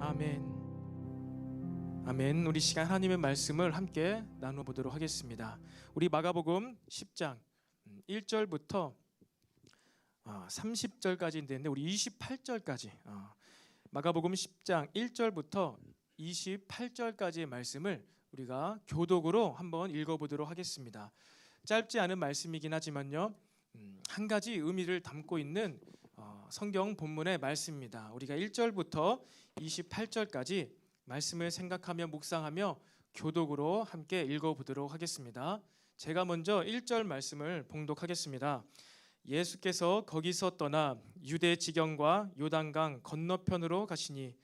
아멘. 아멘. 우리 시간 하나님의 말씀을 함께 나눠보도록 하겠습니다. 우리 마가복음 10장 1절부터 30절까지 있는데 우리 28절까지 마가복음 10장 1절부터 28절까지의 말씀을 우리가 교독으로 한번 읽어보도록 하겠습니다. 짧지 않은 말씀이긴 하지만요, 한 가지 의미를 담고 있는 성경 본문의 말씀입니다. 우리가 1절부터 28절까지 말씀을 생각하며 묵상하며 교독으로 함께 읽어보도록 하겠습니다. 제가 먼저 1절 말씀을 봉독하겠습니다. 예수께서 거기서 떠나 유대 지경과 요단강 건너편으로 가시니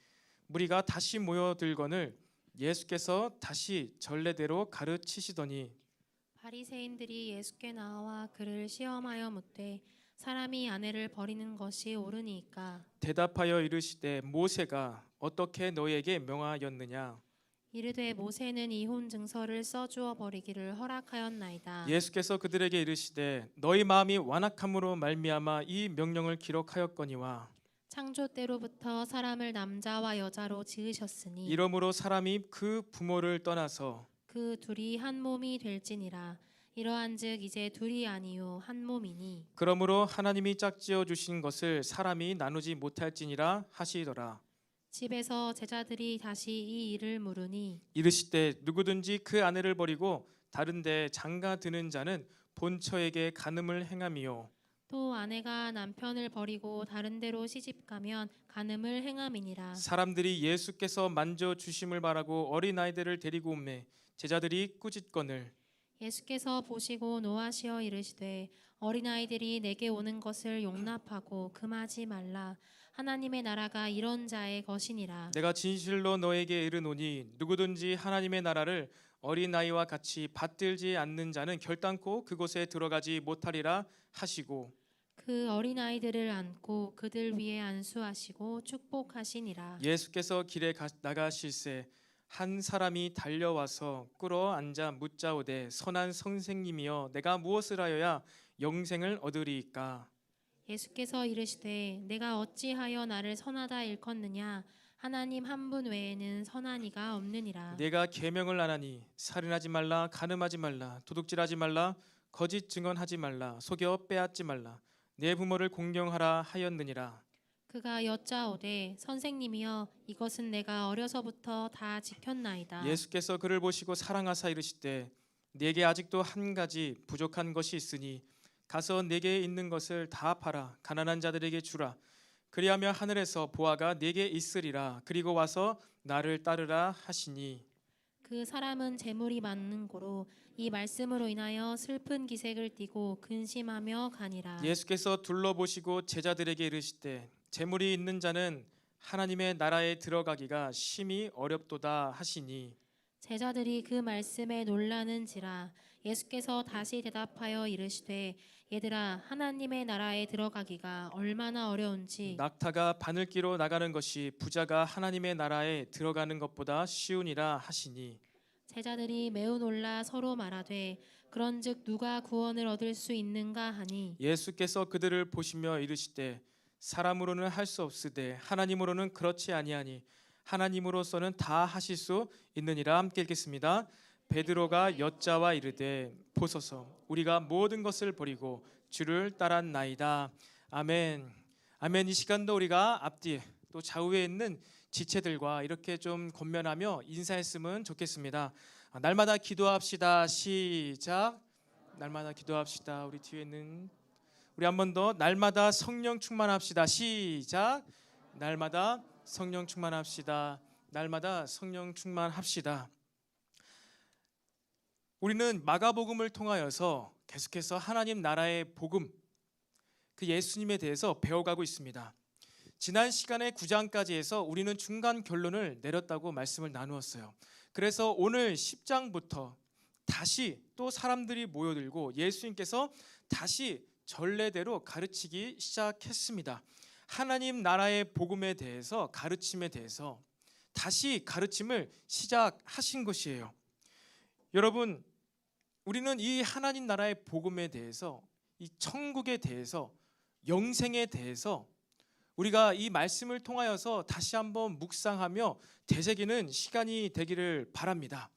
무리가 다시 모여들거늘 예수께서 다시 전례대로 가르치시더니 바리새인들이 예수께 나와 그를 시험하여 묻되 사람이 아내를 버리는 것이 옳으니까 대답하여 이르시되 모세가 어떻게 너희에게 명하였느냐. 이르되 모세는 이혼 증서를 써주어 버리기를 허락하였나이다. 예수께서 그들에게 이르시되 너희 마음이 완악함으로 말미암아 이 명령을 기록하였거니와 창조 때로부터 사람을 남자와 여자로 지으셨으니 이러므로 사람이 그 부모를 떠나서 그 둘이 한 몸이 될지니라. 이러한즉 이제 둘이 아니요 한 몸이니 그러므로 하나님이 짝지어 주신 것을 사람이 나누지 못할지니라 하시더라. 집에서 제자들이 다시 이 일을 물으니 이르시되 누구든지 그 아내를 버리고 다른 데 장가 드는 자는 본처에게 간음을 행함이요 또 아내가 남편을 버리고 다른 데로 시집가면 간음을 행함이니라. 사람들이 예수께서 만져 주심을 바라고 어린아이들을 데리고 오매 제자들이 꾸짖거늘 예수께서 보시고 노하시어 이르시되 어린아이들이 내게 오는 것을 용납하고 금하지 말라. 하나님의 나라가 이런 자의 것이니라. 내가 진실로 너에게 이르노니 누구든지 하나님의 나라를 어린아이와 같이 받들지 않는 자는 결단코 그곳에 들어가지 못하리라 하시고 그 어린아이들을 안고 그들 위에 안수하시고 축복하시니라. 예수께서 길에 나가실새 한 사람이 달려와서 꿇어 앉아 묻자오되 선한 선생님이여 내가 무엇을 하여야 영생을 얻으리이까. 예수께서 이르시되 내가 어찌하여 나를 선하다 일컫느냐. 하나님 한 분 외에는 선한 이가 없느니라. 내가 계명을 안 하니 살인하지 말라 간음하지 말라 도둑질하지 말라 거짓 증언하지 말라 속여 빼앗지 말라 내 부모를 공경하라 하였느니라. 그가 여짜오되 선생님이여 이것은 내가 어려서부터 다 지켰나이다. 예수께서 그를 보시고 사랑하사 이르시되 네게 아직도 한 가지 부족한 것이 있으니 가서 네게 있는 것을 다 팔아 가난한 자들에게 주라. 그리하며 하늘에서 보화가 네게 있으리라. 그리고 와서 나를 따르라 하시니 그 사람은 재물이 많은 고로 이 말씀으로 인하여 슬픈 기색을 띠고 근심하며 가니라. 예수께서 둘러보시고 제자들에게 이르시되 재물이 있는 자는 하나님의 나라에 들어가기가 심히 어렵도다 하시니 제자들이 그 말씀에 놀라는지라. 예수께서 다시 대답하여 이르시되 얘들아 하나님의 나라에 들어가기가 얼마나 어려운지 낙타가 바늘기로 나가는 것이 부자가 하나님의 나라에 들어가는 것보다 쉬우니라 하시니 제자들이 매우 놀라 서로 말하되 그런즉 누가 구원을 얻을 수 있는가 하니 예수께서 그들을 보시며 이르시되 사람으로는 할 수 없으되 하나님으로는 그렇지 아니하니 하나님으로서는 다 하실 수 있느니라. 함께 읽겠습니다. 베드로가 여짜와 이르되 보소서 우리가 모든 것을 버리고 주를 따랐나이다. 아멘. 아멘. 이 시간도 우리가 앞뒤 또 좌우에 있는 지체들과 이렇게 좀 권면하며 인사했으면 좋겠습니다. 날마다 기도합시다. 시작. 날마다 기도합시다. 우리 뒤에 있는 우리 한 번 더 날마다 성령 충만합시다. 시작. 날마다 성령 충만합시다. 날마다 성령 충만합시다. 우리는 마가복음을 통하여서 계속해서 하나님 나라의 복음, 그 예수님에 대해서 배워가고 있습니다. 지난 시간에 9장까지 해서 우리는 중간 결론을 내렸다고 말씀을 나누었어요. 그래서 오늘 10장부터 다시 또 사람들이 모여들고 예수님께서 다시 전례대로 가르치기 시작했습니다. 하나님 나라의 복음에 대해서 가르침에 대해서 다시 가르침을 시작하신 것이에요. 여러분, 우리는 이 하나님 나라의 복음에 대해서 이 천국에 대해서 영생에 대해서 우리가 이 말씀을 통하여서 다시 한번 묵상하며 되새기는 시간이 되기를 바랍니다.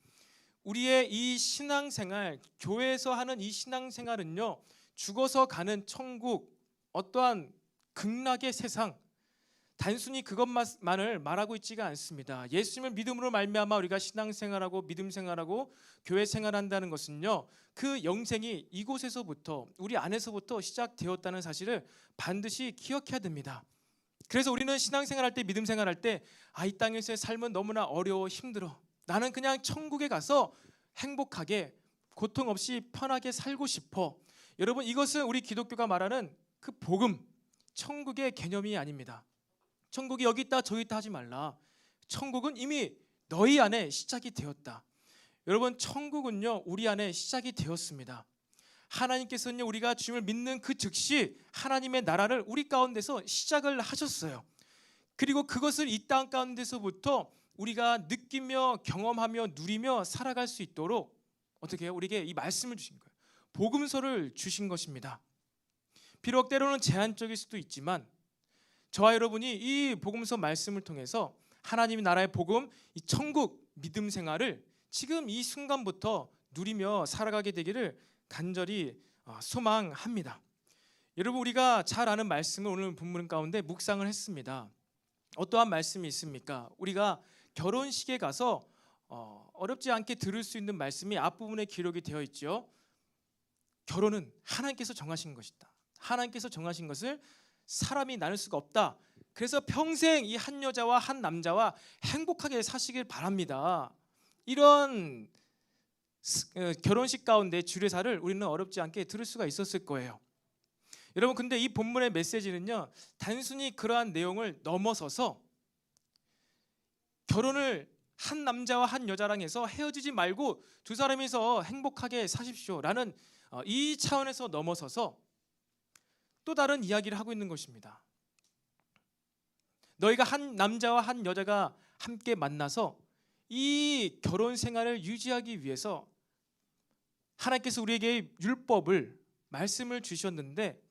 우리의 이 신앙생활, 교회에서 하는 이 신앙생활은요, 죽어서 가는 천국, 어떠한 극락의 세상, 단순히 그것만을 말하고 있지가 않습니다. 예수님을 믿음으로 말미암아 우리가 신앙생활하고 믿음생활하고 교회생활한다는 것은요, 그 영생이 이곳에서부터, 우리 안에서부터 시작되었다는 사실을 반드시 기억해야 됩니다. 그래서 우리는 신앙생활할 때, 믿음생활할 때 이 땅에서의 삶은 너무나 어려워, 힘들어, 나는 그냥 천국에 가서 행복하게 고통 없이 편하게 살고 싶어. 여러분, 이것은 우리 기독교가 말하는 그 복음, 천국의 개념이 아닙니다. 천국이 여기 있다 저기 있다 하지 말라. 천국은 이미 너희 안에 시작이 되었다. 여러분, 천국은요, 우리 안에 시작이 되었습니다. 하나님께서는요, 우리가 주님을 믿는 그 즉시 하나님의 나라를 우리 가운데서 시작을 하셨어요. 그리고 그것을 이 땅 가운데서부터 우리가 느끼며 경험하며 누리며 살아갈 수 있도록 어떻게 해요? 우리에게 이 말씀을 주신 거예요. 복음서를 주신 것입니다. 비록 때로는 제한적일 수도 있지만 저와 여러분이 이 복음서 말씀을 통해서 하나님의 나라의 복음, 이 천국 믿음 생활을 지금 이 순간부터 누리며 살아가게 되기를 간절히 소망합니다. 여러분, 우리가 잘 아는 말씀을 오늘 본문 가운데 묵상을 했습니다. 어떠한 말씀이 있습니까? 우리가 결혼식에 가서 어렵지 않게 들을 수 있는 말씀이 앞부분에 기록이 되어 있죠. 결혼은 하나님께서 정하신 것이다. 하나님께서 정하신 것을 사람이 나눌 수가 없다. 그래서 평생 이 한 여자와 한 남자와 행복하게 사시길 바랍니다. 이런 결혼식 가운데 주례사를 우리는 어렵지 않게 들을 수가 있었을 거예요. 여러분, 근데 이 본문의 메시지는요, 단순히 그러한 내용을 넘어서서 결혼을 한 남자와 한 여자랑 해서 헤어지지 말고 두 사람이서 행복하게 사십시오라는 이 차원에서 넘어서서 또 다른 이야기를 하고 있는 것입니다. 너희가 한 남자와 한 여자가 함께 만나서 이 결혼 생활을 유지하기 위해서 하나님께서 우리에게 율법을, 말씀을 주셨는데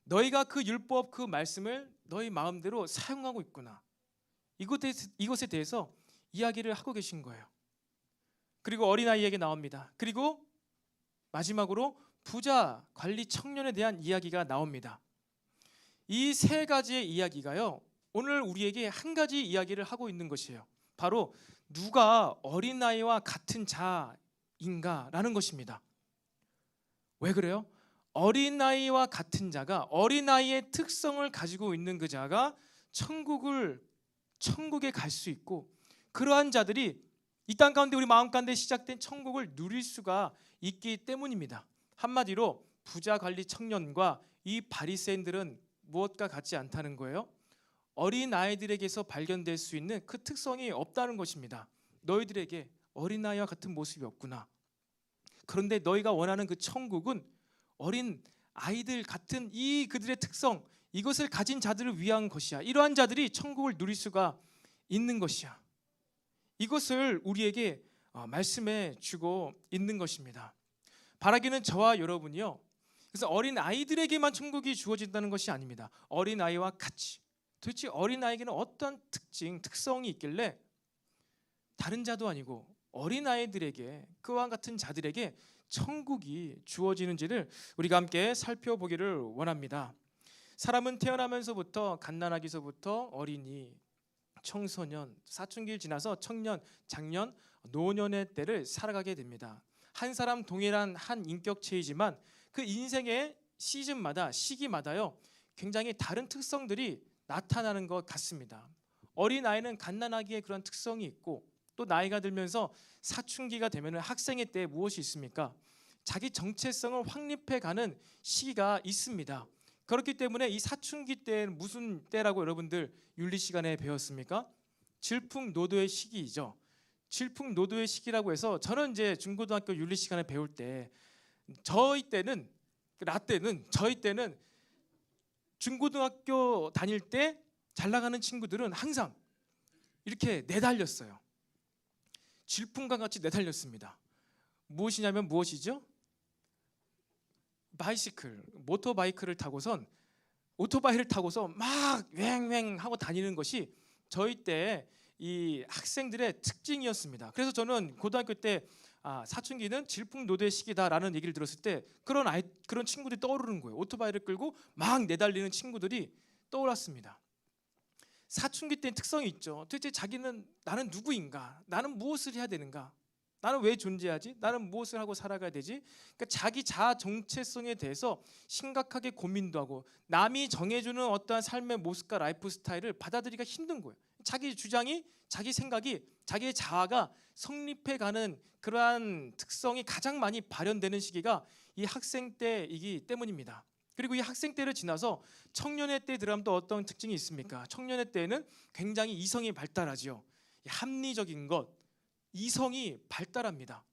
너희가 그 율법, 그 말씀을 너희 마음대로 사용하고 있구나. 이것에 대해서 이야기를 하고 계신 거예요. 그리고 어린아이에게 나옵니다. 그리고 마지막으로 부자, 관리, 청년에 대한 이야기가 나옵니다. 이 세 가지의 이야기가요, 오늘 우리에게 한 가지 이야기를 하고 있는 것이에요. 바로 누가 어린아이와 같은 자인가라는 것입니다. 왜 그래요? 어린아이와 같은 자가, 어린아이의 특성을 가지고 있는 그 자가 천국에 갈 수 있고, 그러한 자들이 이 땅 가운데 우리 마음 가운데 시작된 천국을 누릴 수가 있기 때문입니다. 한마디로 부자, 관리, 청년과 이 바리새인들은 무엇과 같지 않다는 거예요. 어린아이들에게서 발견될 수 있는 그 특성이 없다는 것입니다. 너희들에게 어린아이와 같은 모습이 없구나. 그런데 너희가 원하는 그 천국은 어린 아이들 같은 이 그들의 특성, 이것을 가진 자들을 위한 것이야. 이러한 자들이 천국을 누릴 수가 있는 것이야. 이것을 우리에게 말씀해 주고 있는 것입니다. 바라기는 저와 여러분이요, 그래서 어린 아이들에게만 천국이 주어진다는 것이 아닙니다. 어린 아이와 같이, 도대체 어린 아이에게는 어떤 특성이 있길래 다른 자도 아니고 어린 아이들에게, 그와 같은 자들에게 천국이 주어지는지를 우리가 함께 살펴보기를 원합니다. 사람은 태어나면서부터 갓난아기서부터 어린이, 청소년, 사춘기를 지나서 청년, 장년, 노년의 때를 살아가게 됩니다. 한 사람 동일한 한 인격체이지만 그 인생의 시즌마다, 시기마다요, 굉장히 다른 특성들이 나타나는 것 같습니다. 어린아이는 갓난아기의 그런 특성이 있고, 또 나이가 들면서 사춘기가 되면 학생의 때 무엇이 있습니까? 자기 정체성을 확립해가는 시기가 있습니다. 그렇기 때문에 이 사춘기 때는 무슨 때라고 여러분들 윤리 시간에 배웠습니까? 질풍노도의 시기이죠. 질풍노도의 시기라고 해서, 저는 이제 중고등학교 윤리 시간에 배울 때 저희 때는 중고등학교 다닐 때 잘 나가는 친구들은 항상 이렇게 내달렸어요. 질풍과 같이 내달렸습니다. 무엇이냐면 무엇이죠? 바이시클, 모터바이크를 타고선 오토바이를 타고서 막 왱왱 하고 다니는 것이 저희 때 이 학생들의 특징이었습니다. 그래서 저는 고등학교 때 사춘기는 질풍노도의 시기다라는 얘기를 들었을 때 그런 친구들이 떠오르는 거예요. 오토바이를 끌고 막 내달리는 친구들이 떠올랐습니다. 사춘기 때는 특성이 있죠. 도대체 나는 누구인가? 나는 무엇을 해야 되는가? 나는 왜 존재하지? 나는 무엇을 하고 살아가야 되지? 그러니까 자기 자아 정체성에 대해서 심각하게 고민도 하고 남이 정해주는 어떠한 삶의 모습과 라이프 스타일을 받아들이기가 힘든 거예요. 자기 주장이, 자기 생각이, 자기의 자아가 성립해가는 그러한 특성이 가장 많이 발현되는 시기가 이 학생 때이기 때문입니다. 그리고 이 학생 때를 지나서 청년의 때에 들어가면 또 어떤 특징이 있습니까? 청년의 때에는 굉장히 이성이 발달하지요. 합리적인 것, 이성이 발달합니다.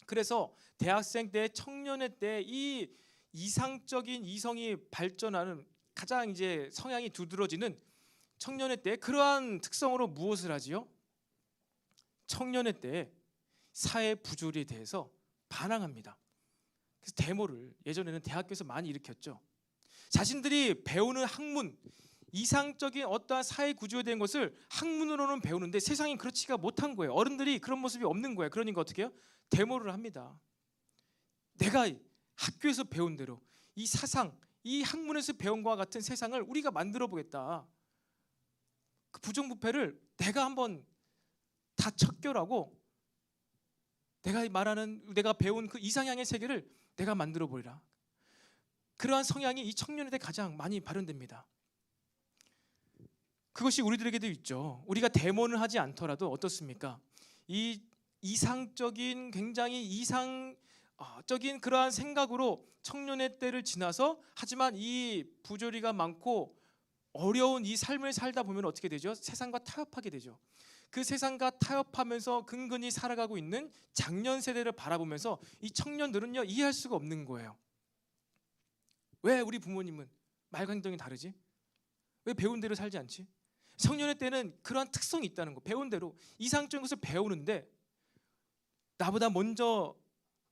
그래서 대학생 때, 청년의 때 이 이상적인 이성이 발전하는 가장 이제 성향이 두드러지는 청년의 때 그러한 특성으로 무엇을 하지요? 청년의 때 사회 부조리에 대해서 반항합니다. 그래서 데모를 예전에는 대학교에서 많이 일으켰죠. 자신들이 배우는 학문, 이상적인 어떠한 사회 구조에 대한 것을 학문으로는 배우는데 세상이 그렇지가 못한 거예요. 어른들이 그런 모습이 없는 거예요. 그러니까 어떻게 해요? 데모를 합니다. 내가 학교에서 배운 대로 이 사상, 이 학문에서 배운 것과 같은 세상을 우리가 만들어 보겠다. 그 부정부패를 내가 한번 다 척결하고 내가 배운 그 이상향의 세계를 내가 만들어 보리라. 그러한 성향이 이 청년에 대해 가장 많이 발현됩니다. 그것이 우리들에게도 있죠. 우리가 데모는 하지 않더라도 어떻습니까? 이 이상적인 굉장히 이상적인 그러한 생각으로 청년의 때를 지나서 하지만 이 부조리가 많고 어려운 이 삶을 살다 보면 어떻게 되죠? 세상과 타협하게 되죠. 그 세상과 타협하면서 근근히 살아가고 있는 장년 세대를 바라보면서 이 청년들은요 이해할 수가 없는 거예요. 왜 우리 부모님은 말과 행동이 다르지? 왜 배운 대로 살지 않지? 청년의 때는 그러한 특성이 있다는 거. 배운 대로 이상적인 것을 배우는데 나보다 먼저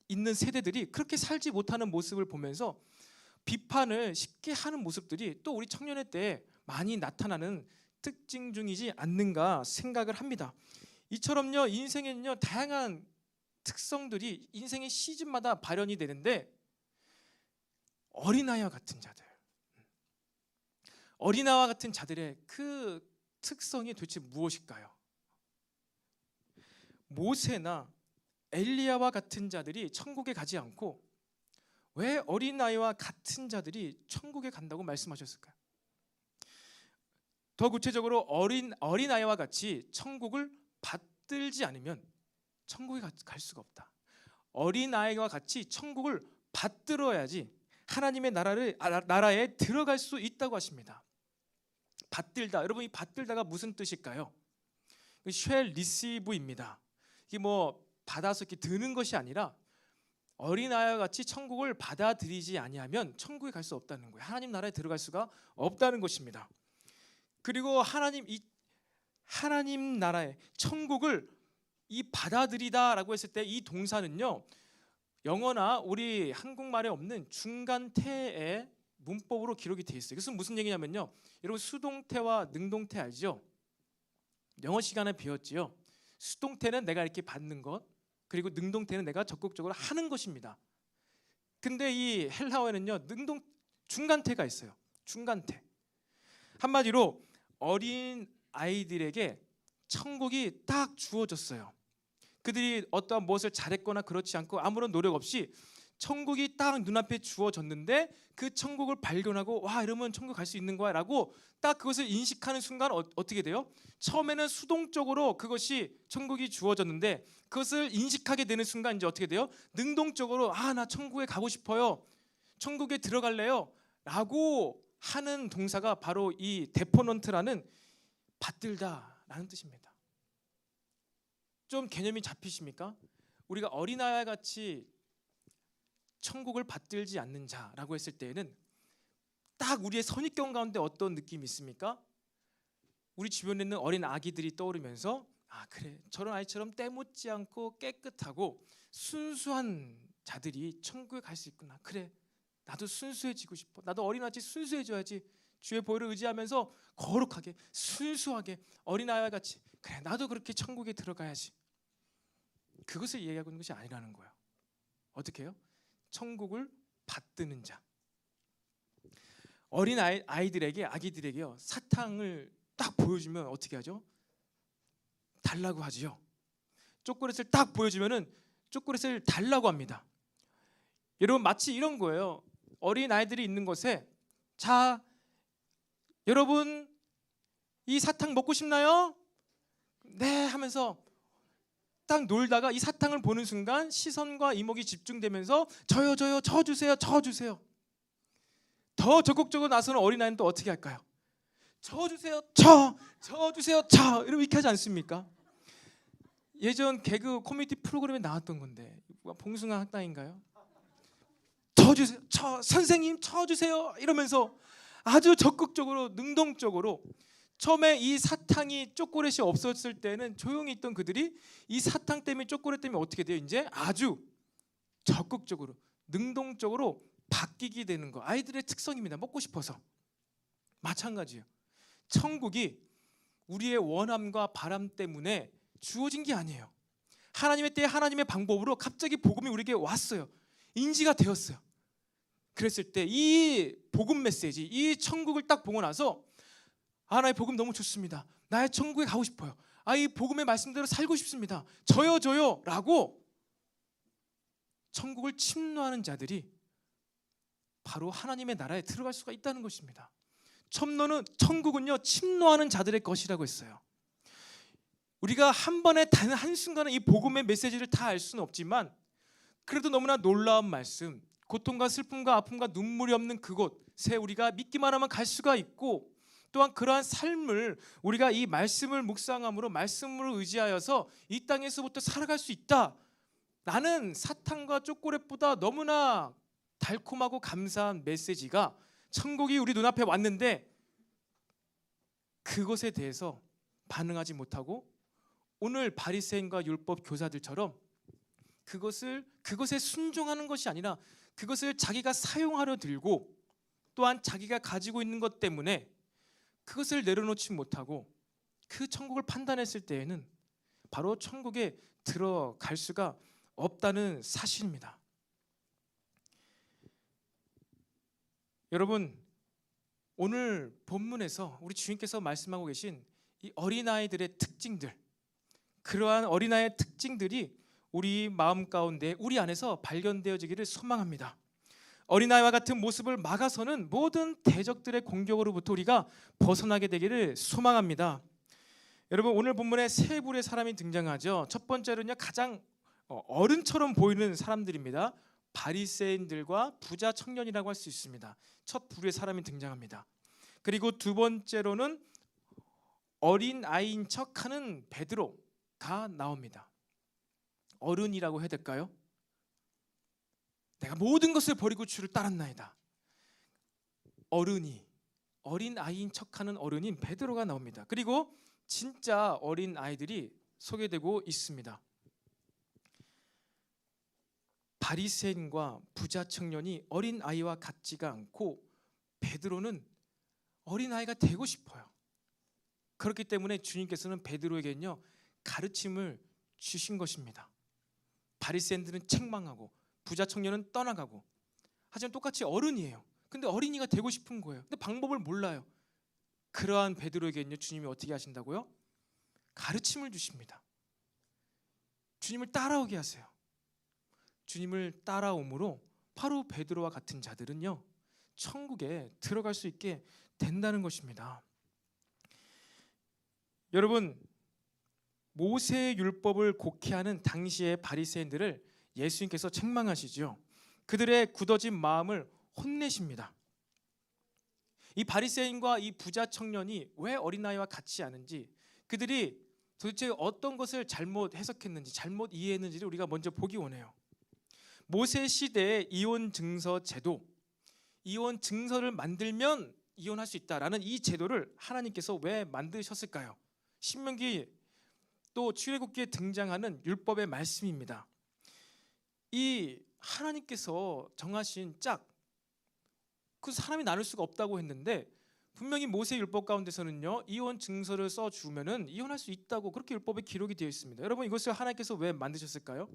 있는 세대들이 그렇게 살지 못하는 모습을 보면서 비판을 쉽게 하는 모습들이 또 우리 청년의 때에 많이 나타나는 특징 중이지 않는가 생각을 합니다. 이처럼요 인생에는요 다양한 특성들이 인생의 시즌마다 발현이 되는데 어린아이와 같은 자들의 그 특성이 도대체 무엇일까요? 모세나 엘리야와 같은 자들이 천국에 가지 않고 왜 어린아이와 같은 자들이 천국에 간다고 말씀하셨을까요? 더 구체적으로 어린아이와 같이 천국을 받들지 않으면 천국에 갈 수가 없다. 어린아이와 같이 천국을 받들어야지 하나님의 나라에 들어갈 수 있다고 하십니다. 받들다. 여러분 이 받들다가 무슨 뜻일까요? 쉘 리시브입니다. 이게 뭐 받아서 이렇게 드는 것이 아니라 어린아이와 같이 천국을 받아들이지 아니하면 천국에 갈 수 없다는 거예요. 하나님 나라에 들어갈 수가 없다는 것입니다. 그리고 하나님 나라의 천국을 이 받아들이다라고 했을 때 이 동사는요 영어나 우리 한국말에 없는 중간태의 문법으로 기록이 되어 있어요. 그래서 무슨 얘기냐면요, 여러분 수동태와 능동태 알죠? 영어 시간에 배웠지요. 수동태는 내가 이렇게 받는 것, 그리고 능동태는 내가 적극적으로 하는 것입니다. 근데 이 헬라어에는요 중간태가 있어요. 중간태. 한마디로 어린 아이들에게 천국이 딱 주어졌어요. 그들이 어떠한 무엇을 잘했거나 그렇지 않고 아무런 노력 없이 천국이 딱 눈앞에 주어졌는데 그 천국을 발견하고 와 이러면 천국 갈 수 있는 거야 라고 딱 그것을 인식하는 순간 어떻게 돼요? 처음에는 수동적으로 그것이 천국이 주어졌는데 그것을 인식하게 되는 순간 이제 어떻게 돼요? 능동적으로 나 천국에 가고 싶어요, 천국에 들어갈래요 라고 하는 동사가 바로 이 데포넌트라는 받들다라는 뜻입니다. 좀 개념이 잡히십니까? 우리가 어린아이와 같이 천국을 받들지 않는 자라고 했을 때에는 딱 우리의 선입견 가운데 어떤 느낌이 있습니까? 우리 주변에 있는 어린 아기들이 떠오르면서 그래 저런 아이처럼 때묻지 않고 깨끗하고 순수한 자들이 천국에 갈 수 있구나. 그래 나도 순수해지고 싶어. 나도 어린아이같이 순수해져야지. 주의 보혈을 의지하면서 거룩하게 순수하게 어린아이와 같이, 그래 나도 그렇게 천국에 들어가야지. 그것을 이야기하고 있는 것이 아니라는 거예요. 어떻게 해요? 천국을 받드는 자. 어린 아이들에게, 아기들에게요, 사탕을 딱 보여주면 어떻게 하죠? 달라고 하지요. 초콜릿을 딱 보여주면은 초콜릿을 달라고 합니다. 여러분, 마치 이런 거예요. 어린 아이들이 있는 곳에, 자 여러분 이 사탕 먹고 싶나요? 네 하면서 딱 놀다가 이 사탕을 보는 순간 시선과 이목이 집중되면서 저요 저요 저 주세요 저 주세요. 더 적극적으로 나서는 어린아이는 또 어떻게 할까요? 저 주세요 저 주세요 저 이렇게 하지 않습니까? 예전 개그 코미디 프로그램에 나왔던 건데, 봉숭아 학당인가요? 저 주세요 저 선생님 저 주세요 이러면서 아주 적극적으로 능동적으로, 처음에 이 사탕이 초콜릿이 없었을 때는 조용히 있던 그들이 이 사탕 때문에, 초콜릿 때문에 어떻게 돼요? 이제 아주 적극적으로 능동적으로 바뀌게 되는 거. 아이들의 특성입니다. 먹고 싶어서. 마찬가지예요. 천국이 우리의 원함과 바람 때문에 주어진 게 아니에요. 하나님의 때에 하나님의 방법으로 갑자기 복음이 우리에게 왔어요. 인지가 되었어요. 그랬을 때 이 복음 메시지, 이 천국을 딱 보고 나서, 아 나의 복음 너무 좋습니다. 나의 천국에 가고 싶어요. 아 이 복음의 말씀대로 살고 싶습니다. 저요 저요 라고 천국을 침노하는 자들이 바로 하나님의 나라에 들어갈 수가 있다는 것입니다. 천국은요 침노하는 자들의 것이라고 했어요. 우리가 한 번에 단 한순간에 이 복음의 메시지를 다 알 수는 없지만, 그래도 너무나 놀라운 말씀, 고통과 슬픔과 아픔과 눈물이 없는 그곳에 우리가 믿기만 하면 갈 수가 있고, 또한 그러한 삶을 우리가 이 말씀을 묵상함으로, 말씀을 의지하여서 이 땅에서부터 살아갈 수 있다. 나는 사탕과 초콜릿보다 너무나 달콤하고 감사한 메시지가, 천국이 우리 눈앞에 왔는데 그것에 대해서 반응하지 못하고, 오늘 바리새인과 율법 교사들처럼 그것에 순종하는 것이 아니라 그것을 자기가 사용하려 들고, 또한 자기가 가지고 있는 것 때문에 그것을 내려놓지 못하고 그 천국을 판단했을 때에는 바로 천국에 들어갈 수가 없다는 사실입니다. 여러분, 오늘 본문에서 우리 주님께서 말씀하고 계신 이 어린아이들의 특징들, 그러한 어린아이의 특징들이 우리 마음 가운데, 우리 안에서 발견되어지기를 소망합니다. 어린아이와 같은 모습을 막아서는 모든 대적들의 공격으로부터 우리가 벗어나게 되기를 소망합니다. 여러분, 오늘 본문에 세 부류의 사람이 등장하죠. 첫 번째로는요, 가장 어른처럼 보이는 사람들입니다. 바리새인들과 부자 청년이라고 할 수 있습니다. 첫 부류의 사람이 등장합니다. 그리고 두 번째로는 어린 아이인 척하는 베드로가 나옵니다. 어른이라고 해야 될까요? 내가 모든 것을 버리고 주를 따랐나이다. 어린 아이인 척하는 어른인 베드로가 나옵니다. 그리고 진짜 어린 아이들이 소개되고 있습니다. 바리새인과 부자 청년이 어린 아이와 같지가 않고, 베드로는 어린 아이가 되고 싶어요. 그렇기 때문에 주님께서는 베드로에게는요 가르침을 주신 것입니다. 바리새인들은 책망하고 부자 청년은 떠나가고, 하지만 똑같이 어른이에요. 근데 어린이가 되고 싶은 거예요. 근데 방법을 몰라요. 그러한 베드로에게는요 주님이 어떻게 하신다고요? 가르침을 주십니다. 주님을 따라오게 하세요. 주님을 따라옴으로 바로 베드로와 같은 자들은요 천국에 들어갈 수 있게 된다는 것입니다. 여러분, 모세의 율법을 곡해하는 당시의 바리새인들을 예수님께서 책망하시죠. 그들의 굳어진 마음을 혼내십니다. 이 바리새인과 이 부자 청년이 왜 어린아이와 같지 않은지, 그들이 도대체 어떤 것을 잘못 해석했는지, 잘못 이해했는지를 우리가 먼저 보기 원해요. 모세 시대의 이혼 증서 제도, 이혼 증서를 만들면 이혼할 수 있다라는 이 제도를 하나님께서 왜 만드셨을까요? 신명기 또 출애굽기에 등장하는 율법의 말씀입니다. 이 하나님께서 정하신 짝, 그 사람이 나눌 수가 없다고 했는데 분명히 모세 율법 가운데서는요 이혼 증서를 써 주면은 이혼할 수 있다고 그렇게 율법에 기록이 되어 있습니다. 여러분 이것을 하나님께서 왜 만드셨을까요?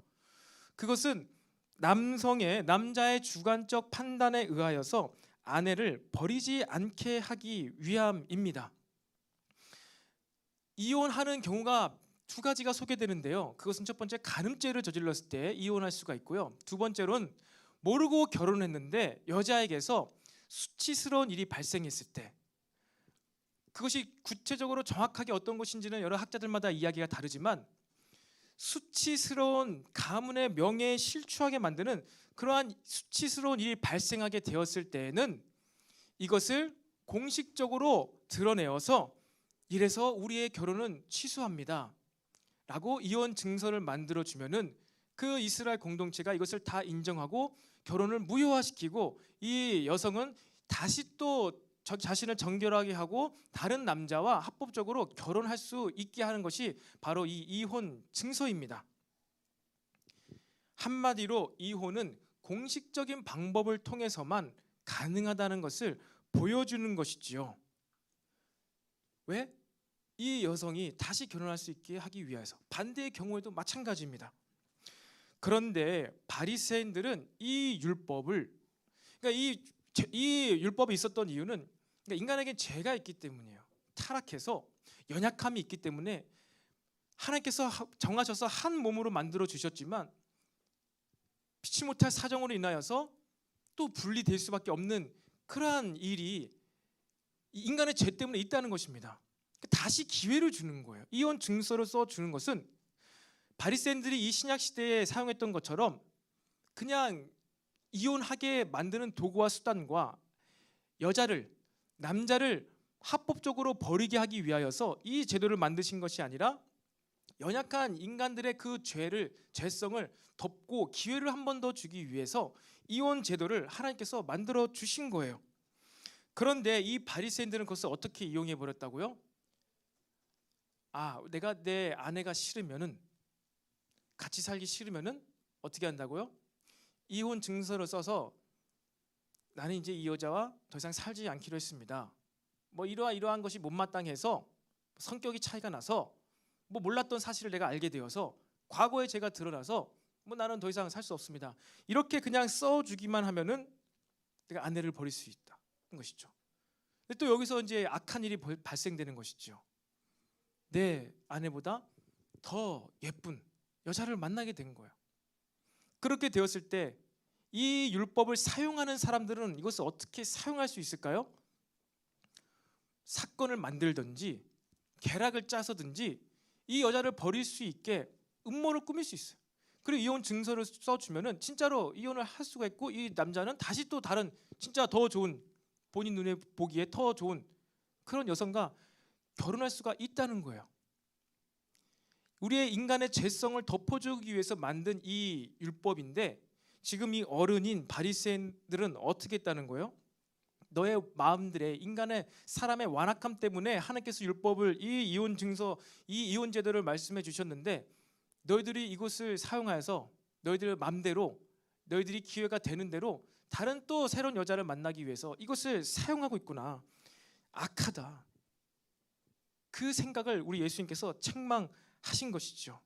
그것은 남자의 주관적 판단에 의하여서 아내를 버리지 않게 하기 위함입니다. 이혼하는 경우가 두 가지가 소개되는데요. 그것은 첫 번째 간음죄를 저질렀을 때 이혼할 수가 있고요. 두 번째로는 모르고 결혼했는데 여자에게서 수치스러운 일이 발생했을 때, 그것이 구체적으로 정확하게 어떤 것인지는 여러 학자들마다 이야기가 다르지만 수치스러운 가문의 명예에 실추하게 만드는 그러한 수치스러운 일이 발생하게 되었을 때에는 이것을 공식적으로 드러내어서 이래서 우리의 결혼은 취소합니다 라고 이혼 증서를 만들어 주면은 그 이스라엘 공동체가 이것을 다 인정하고 결혼을 무효화시키고 이 여성은 다시 또 자신을 정결하게 하고 다른 남자와 합법적으로 결혼할 수 있게 하는 것이 바로 이 이혼 증서입니다. 한마디로 이혼은 공식적인 방법을 통해서만 가능하다는 것을 보여주는 것이지요. 왜? 이 여성이 다시 결혼할 수 있게 하기 위해서. 반대의 경우에도 마찬가지입니다. 그런데 바리새인들은 이 율법을, 그러니까 이 율법이 있었던 이유는 그러니까 인간에게 죄가 있기 때문이에요. 타락해서 연약함이 있기 때문에 하나님께서 정하셔서 한 몸으로 만들어 주셨지만 피치 못할 사정으로 인하여서 또 분리될 수밖에 없는 그러한 일이 인간의 죄 때문에 있다는 것입니다. 다시 기회를 주는 거예요. 이혼 증서를 써 주는 것은 바리새인들이 이 신약 시대에 사용했던 것처럼 그냥 이혼하게 만드는 도구와 수단과 남자를 합법적으로 버리게 하기 위하여서 이 제도를 만드신 것이 아니라 연약한 인간들의 그 죄성을 덮고 기회를 한 번 더 주기 위해서 이혼 제도를 하나님께서 만들어 주신 거예요. 그런데 이 바리새인들은 그것을 어떻게 이용해 버렸다고요? 내가 내 아내가 싫으면은, 같이 살기 싫으면은 어떻게 한다고요? 이혼 증서를 써서 나는 이제 이 여자와 더 이상 살지 않기로 했습니다. 뭐 이러한 것이 못마땅해서 성격이 차이가 나서 뭐 몰랐던 사실을 내가 알게 되어서 과거의 제가 드러나서 뭐 나는 더 이상 살 수 없습니다. 이렇게 그냥 써주기만 하면은 내가 아내를 버릴 수 있다는 것이죠. 근데 또 여기서 이제 악한 일이 발생되는 것이죠. 내 아내보다 더 예쁜 여자를 만나게 된 거예요. 그렇게 되었을 때 이 율법을 사용하는 사람들은 이것을 어떻게 사용할 수 있을까요? 사건을 만들든지 계략을 짜서든지 이 여자를 버릴 수 있게 음모를 꾸밀 수 있어요. 그리고 이혼 증서를 써주면은 진짜로 이혼을 할 수가 있고 이 남자는 다시 또 다른 진짜 더 좋은, 본인 눈에 보기에 더 좋은 그런 여성과 결혼할 수가 있다는 거예요. 우리의 인간의 죄성을 덮어주기 위해서 만든 이 율법인데 지금 이 어른인 바리새인들은 어떻게 했다는 거예요? 너의 마음들의 인간의 사람의 완악함 때문에 하나님께서 율법을 이 이혼 증서, 이 이혼 제도를 말씀해 주셨는데 너희들이 이것을 사용하여서 너희들 마음대로 너희들이 기회가 되는 대로 다른 또 새로운 여자를 만나기 위해서 이것을 사용하고 있구나. 악하다. 그 생각을 우리 예수님께서 책망하신 것이죠.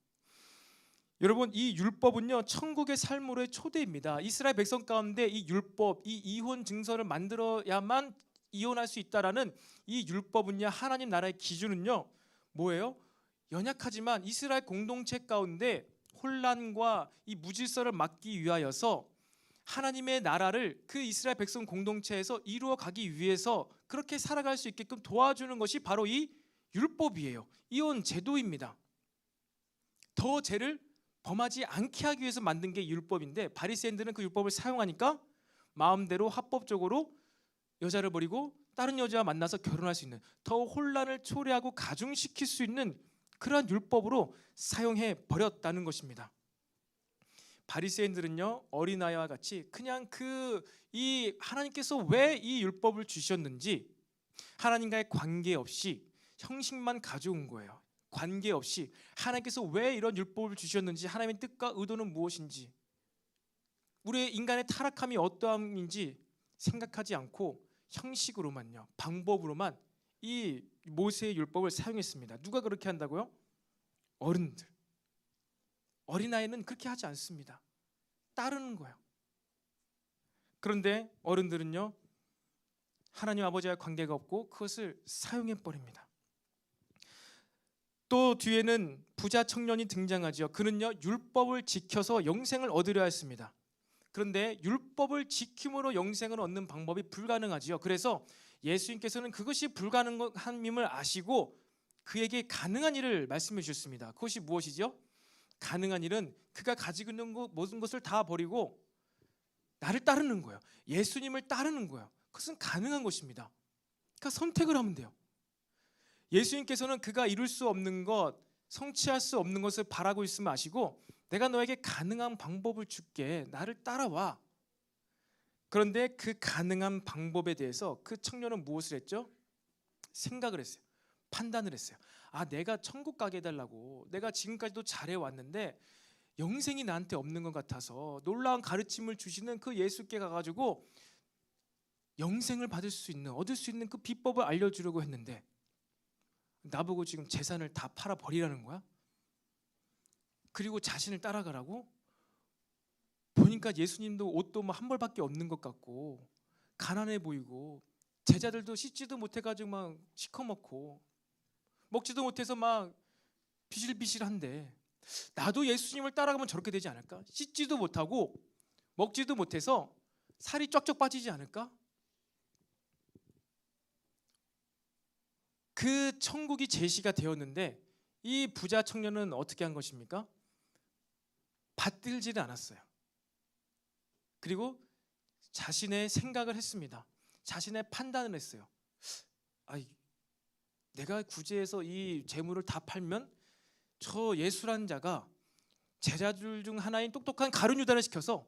여러분 이 율법은요 천국의 삶으로의 초대입니다. 이스라엘 백성 가운데 이 율법, 이 이혼 증서를 만들어야만 이혼할 수 있다라는 이 율법은요 하나님 나라의 기준은요 뭐예요? 연약하지만 이스라엘 공동체 가운데 혼란과 이 무질서를 막기 위하여서 하나님의 나라를 그 이스라엘 백성 공동체에서 이루어 가기 위해서 그렇게 살아갈 수 있게끔 도와주는 것이 바로 이 율법이에요. 이혼 제도입니다. 더 죄를 범하지 않게 하기 위해서 만든 게 율법인데 바리새인들은 그 율법을 사용하니까 마음대로 합법적으로 여자를 버리고 다른 여자와 만나서 결혼할 수 있는, 더 혼란을 초래하고 가중시킬 수 있는 그러한 율법으로 사용해 버렸다는 것입니다. 바리새인들은요 어린아이와 같이 그냥 이 하나님께서 왜 이 율법을 주셨는지 하나님과의 관계없이 형식만 가져온 거예요. 관계없이 하나님께서 왜 이런 율법을 주셨는지, 하나님의 뜻과 의도는 무엇인지, 우리의 인간의 타락함이 어떠함인지 생각하지 않고 형식으로만요, 방법으로만 이 모세의 율법을 사용했습니다. 누가 그렇게 한다고요? 어른들. 어린아이는 그렇게 하지 않습니다. 따르는 거예요. 그런데 어른들은요, 하나님 아버지와 관계가 없고 그것을 사용해 버립니다. 또 뒤에는 부자 청년이 등장하죠. 그는요, 율법을 지켜서 영생을 얻으려 했습니다. 그런데 율법을 지킴으로 영생을 얻는 방법이 불가능하지요. 그래서 예수님께서는 그것이 불가능함임을 아시고 그에게 가능한 일을 말씀해 주셨습니다. 그것이 무엇이죠? 가능한 일은 그가 가지고 있는 모든 것을 다 버리고 나를 따르는 거예요. 예수님을 따르는 거예요. 그것은 가능한 것입니다. 그러니까 선택을 하면 돼요. 예수님께서는 그가 이룰 수 없는 것, 성취할 수 없는 것을 바라고 있으면 아시고 내가 너에게 가능한 방법을 줄게. 나를 따라와. 그런데 그 가능한 방법에 대해서 그 청년은 무엇을 했죠? 생각을 했어요. 판단을 했어요. 아, 내가 천국 가게 해달라고, 내가 지금까지도 잘해왔는데 영생이 나한테 없는 것 같아서 놀라운 가르침을 주시는 그 예수께 가가지고 영생을 받을 수 있는, 얻을 수 있는 그 비법을 알려주려고 했는데 나보고 지금 재산을 다 팔아버리라는 거야? 그리고 자신을 따라가라고? 보니까 예수님도 옷도 뭐 한 벌밖에 없는 것 같고 가난해 보이고 제자들도 씻지도 못해가지고 막 시커멓고 먹지도 못해서 막 비실비실한데 나도 예수님을 따라가면 저렇게 되지 않을까? 씻지도 못하고 먹지도 못해서 살이 쫙쫙 빠지지 않을까? 그 천국이 제시가 되었는데 이 부자 청년은 어떻게 한 것입니까? 받들지를 않았어요. 그리고 자신의 생각을 했습니다. 자신의 판단을 했어요. 내가 구제해서 이 재물을 다 팔면 저 예수라는 자가 제자들 중 하나인 똑똑한 가룟 유다를 시켜서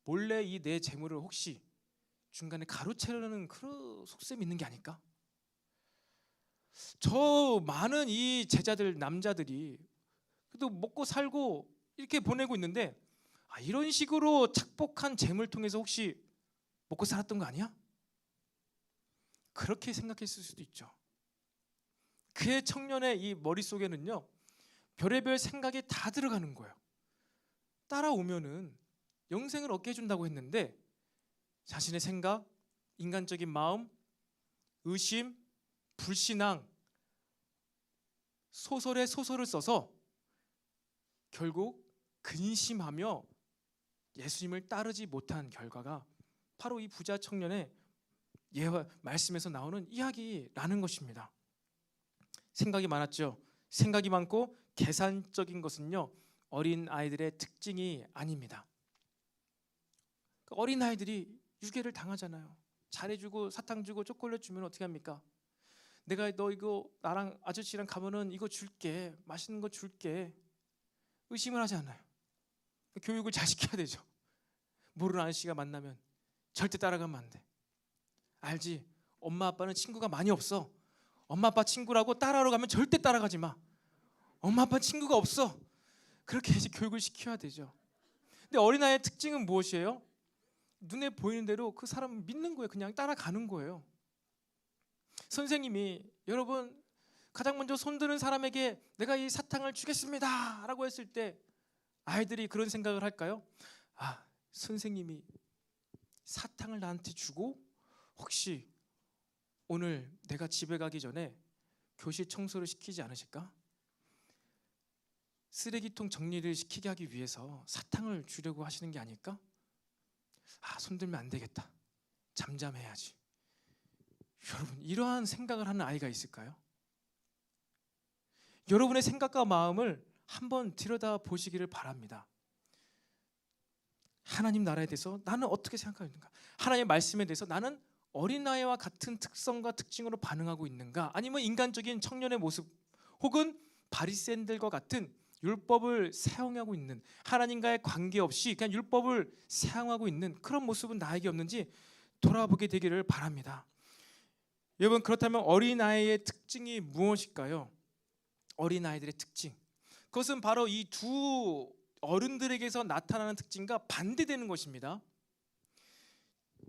몰래 이 내 재물을 혹시 중간에 가로채려는 그런 속셈이 있는 게 아닐까? 저 많은 이 제자들 남자들이 그래도 먹고 살고 이렇게 보내고 있는데 이런 식으로 착복한 재물 통해서 혹시 먹고 살았던 거 아니야? 그렇게 생각했을 수도 있죠. 그의 청년의 이 머릿속에는요, 별의별 생각이 다 들어가는 거예요. 따라오면은 영생을 얻게 해준다고 했는데 자신의 생각, 인간적인 마음, 의심, 불신앙, 소설에 소설을 써서 결국 근심하며 예수님을 따르지 못한 결과가 바로 이 부자 청년의 예화 말씀에서 나오는 이야기라는 것입니다. 생각이 많았죠. 생각이 많고 계산적인 것은요, 어린 아이들의 특징이 아닙니다. 어린 아이들이 유괴를 당하잖아요. 잘해주고 사탕 주고 초콜릿 주면 어떻게 합니까? 내가 너 이거 나랑 아저씨랑 가면은 이거 줄게, 맛있는 거 줄게. 의심을 하지 않아요. 교육을 잘 시켜야 되죠. 모르는 아저씨가 만나면 절대 따라가면 안 돼. 알지? 엄마 아빠는 친구가 많이 없어. 엄마 아빠 친구라고 따라하러 가면 절대 따라가지 마. 엄마 아빠 친구가 없어. 그렇게 이제 교육을 시켜야 되죠. 근데 어린아이의 특징은 무엇이에요? 눈에 보이는 대로 그 사람을 믿는 거예요. 그냥 따라가는 거예요. 선생님이 여러분 가장 먼저 손드는 사람에게 내가 이 사탕을 주겠습니다 라고 했을 때 아이들이 그런 생각을 할까요? 선생님이 사탕을 나한테 주고 혹시 오늘 내가 집에 가기 전에 교실 청소를 시키지 않으실까? 쓰레기통 정리를 시키게 하기 위해서 사탕을 주려고 하시는 게 아닐까? 손들면 안 되겠다. 잠잠해야지. 여러분, 이러한 생각을 하는 아이가 있을까요? 여러분의 생각과 마음을 한번 들여다 보시기를 바랍니다. 하나님 나라에 대해서 나는 어떻게 생각하는가? 하나님의 말씀에 대해서 나는 어린아이와 같은 특성과 특징으로 반응하고 있는가? 아니면 인간적인 청년의 모습 혹은 바리새인들과 같은 율법을 사용하고 있는, 하나님과의 관계없이 그냥 율법을 사용하고 있는 그런 모습은 나에게 없는지 돌아보게 되기를 바랍니다. 여러분, 그렇다면 어린아이의 특징이 무엇일까요? 어린아이들의 특징, 그것은 바로 이 두 어른들에게서 나타나는 특징과 반대되는 것입니다.